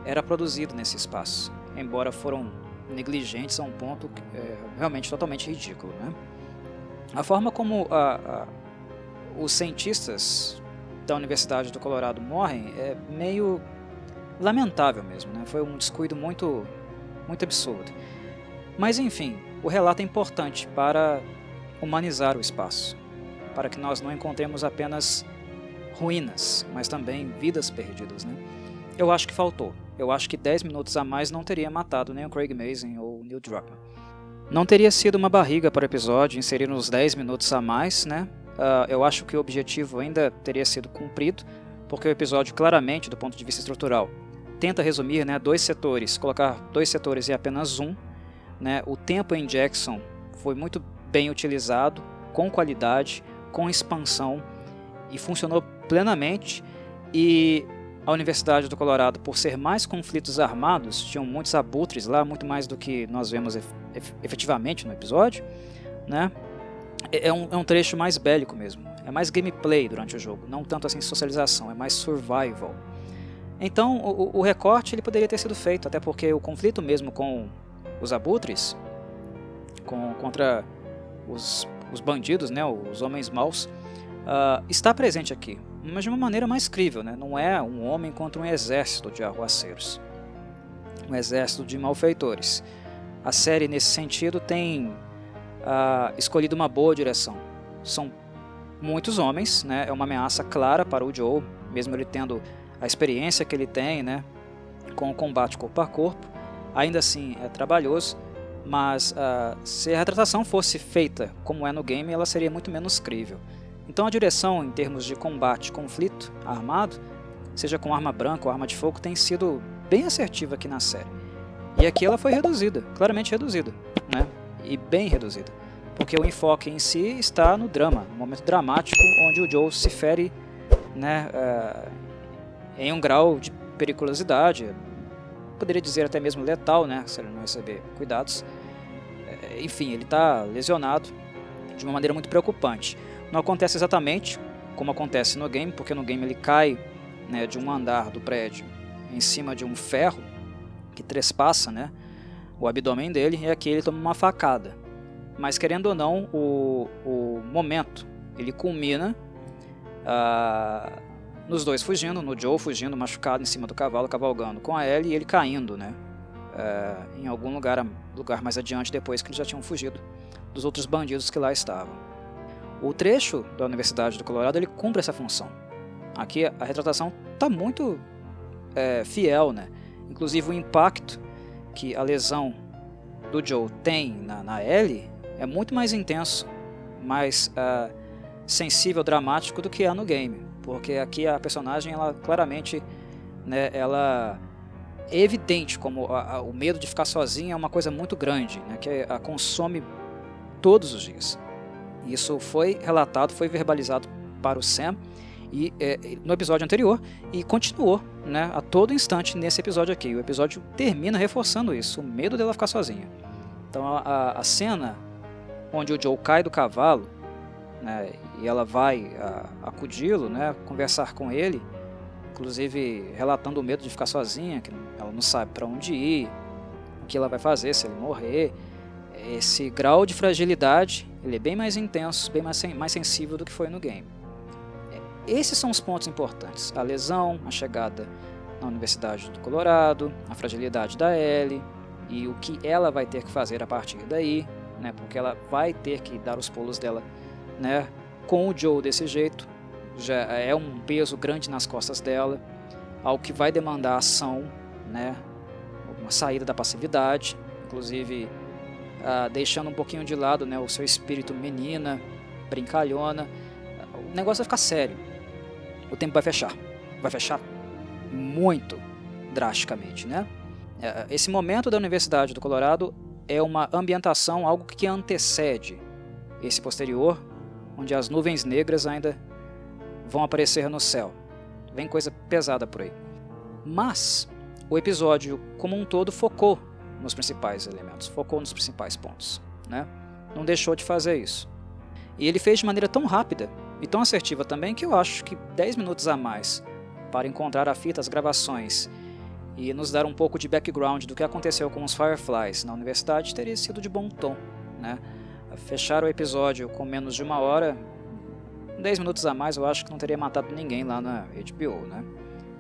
era produzido nesse espaço, embora foram negligentes a um ponto realmente totalmente ridículo, né? A forma como os cientistas da Universidade do Colorado morrem é meio lamentável mesmo, né? Foi um descuido muito absurdo. Mas enfim, o relato é importante para humanizar o espaço, para que nós não encontremos apenas ruínas, mas também vidas perdidas, né? Eu acho que faltou. Eu acho que 10 minutos a mais não teria matado nem o Craig Mazin ou o Neil Druckmann. Não teria sido uma barriga para o episódio inserir uns 10 minutos a mais, né? Eu acho que o objetivo ainda teria sido cumprido, porque o episódio claramente, do ponto de vista estrutural, tenta resumir, né, colocar dois setores em apenas um, né? O tempo em Jackson foi muito bem utilizado, com qualidade, com expansão, e funcionou plenamente. E a Universidade do Colorado, por ser mais conflitos armados, tinham muitos abutres lá, muito mais do que nós vemos efetivamente no episódio, né? É um trecho mais bélico mesmo, é mais gameplay durante o jogo, não tanto assim socialização, é mais survival. Então o recorte ele poderia ter sido feito, até porque o conflito mesmo com os abutres, contra os bandidos, né, os homens maus, está presente aqui, mas de uma maneira mais crível, né? Não é um homem contra um exército de arruaceiros, um exército de malfeitores. A série, nesse sentido, tem escolhido uma boa direção. São muitos homens, né? É uma ameaça clara para o Joe, mesmo ele tendo a experiência que ele tem, né, com o combate corpo a corpo. Ainda assim é trabalhoso, mas se a retratação fosse feita como é no game, ela seria muito menos crível. Então a direção em termos de combate, conflito armado, seja com arma branca ou arma de fogo, tem sido bem assertiva aqui na série. E aqui ela foi reduzida, claramente reduzida, né? E bem reduzida, porque o enfoque em si está no drama, no momento dramático onde o Joe se fere, né, em um grau de periculosidade, poderia dizer até mesmo letal, né, se ele não receber cuidados. Enfim, ele está lesionado de uma maneira muito preocupante. Não acontece exatamente como acontece no game, porque no game ele cai, né, de um andar do prédio em cima de um ferro que trespassa, né, o abdômen dele, e aqui ele toma uma facada. Mas querendo ou não, o momento ele culmina nos dois fugindo, no Joe fugindo machucado em cima do cavalo, cavalgando com a Ellie, e ele caindo, né, em algum lugar mais adiante, depois que eles já tinham fugido dos outros bandidos que lá estavam. O trecho da Universidade do Colorado ele cumpre essa função. Aqui a retratação está muito fiel, né? Inclusive o impacto que a lesão do Joe tem na Ellie é muito mais intenso, mais sensível, dramático do que é no game, porque aqui a personagem ela claramente, né, ela é evidente como o medo de ficar sozinha é uma coisa muito grande, né, que a consome todos os dias. Isso foi relatado, foi verbalizado para o Sam no episódio anterior e continuou, né, a todo instante nesse episódio aqui. O episódio termina reforçando isso, o medo dela ficar sozinha. Então a cena onde o Joe cai do cavalo, né, e ela vai acudi-lo, né, conversar com ele, inclusive relatando o medo de ficar sozinha, que ela não sabe para onde ir, o que ela vai fazer se ele morrer. Esse grau de fragilidade ele é bem mais intenso, bem mais sensível do que foi no game. Esses são os pontos importantes: a lesão, a chegada na Universidade do Colorado, a fragilidade da Ellie e o que ela vai ter que fazer a partir daí, né, porque ela vai ter que dar os pulos dela, né, com o Joe desse jeito. Já é um peso grande nas costas dela, algo que vai demandar ação, né, uma saída da passividade, inclusive deixando um pouquinho de lado, né, o seu espírito menina, brincalhona. O negócio vai ficar sério. O tempo vai fechar muito drasticamente, né? Esse momento da Universidade do Colorado é uma ambientação, algo que antecede esse posterior, onde as nuvens negras ainda vão aparecer no céu. Vem coisa pesada por aí. Mas o episódio como um todo focou nos principais elementos, focou nos principais pontos, né? Não deixou de fazer isso. E ele fez de maneira tão rápida e tão assertiva também que eu acho que 10 minutos a mais para encontrar a fita, as gravações e nos dar um pouco de background do que aconteceu com os Fireflies na universidade teria sido de bom tom, né? Fechar o episódio com menos de 1 hora, 10 minutos a mais eu acho que não teria matado ninguém lá na HBO, né?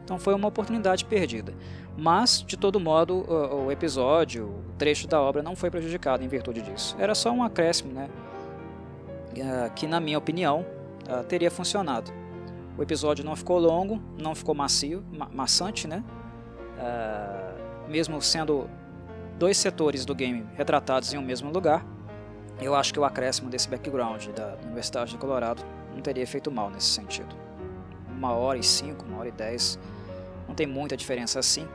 Então foi uma oportunidade perdida. Mas, de todo modo, o episódio, o trecho da obra não foi prejudicado em virtude disso. Era só um acréscimo, né? Que, na minha opinião, teria funcionado. O episódio não ficou longo, não ficou maçante, né? Mesmo sendo 2 setores do game retratados em um mesmo lugar, eu acho que o acréscimo desse background da Universidade de Colorado não teria feito mal nesse sentido. 1h05, 1h10, não tem muita diferença assim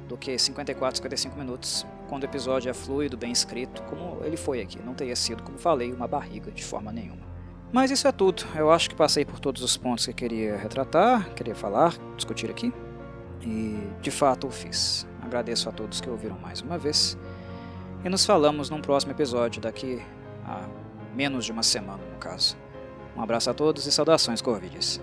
do que 54, 55 minutos, quando o episódio é fluido, bem escrito, como ele foi aqui. Não teria sido, como falei, uma barriga de forma nenhuma. Mas isso é tudo. Eu acho que passei por todos os pontos que queria retratar, queria falar, discutir aqui. E, de fato, o fiz. Agradeço a todos que ouviram mais uma vez. E nos falamos num próximo episódio, daqui a menos de uma semana, no caso. Um abraço a todos e saudações Corvides.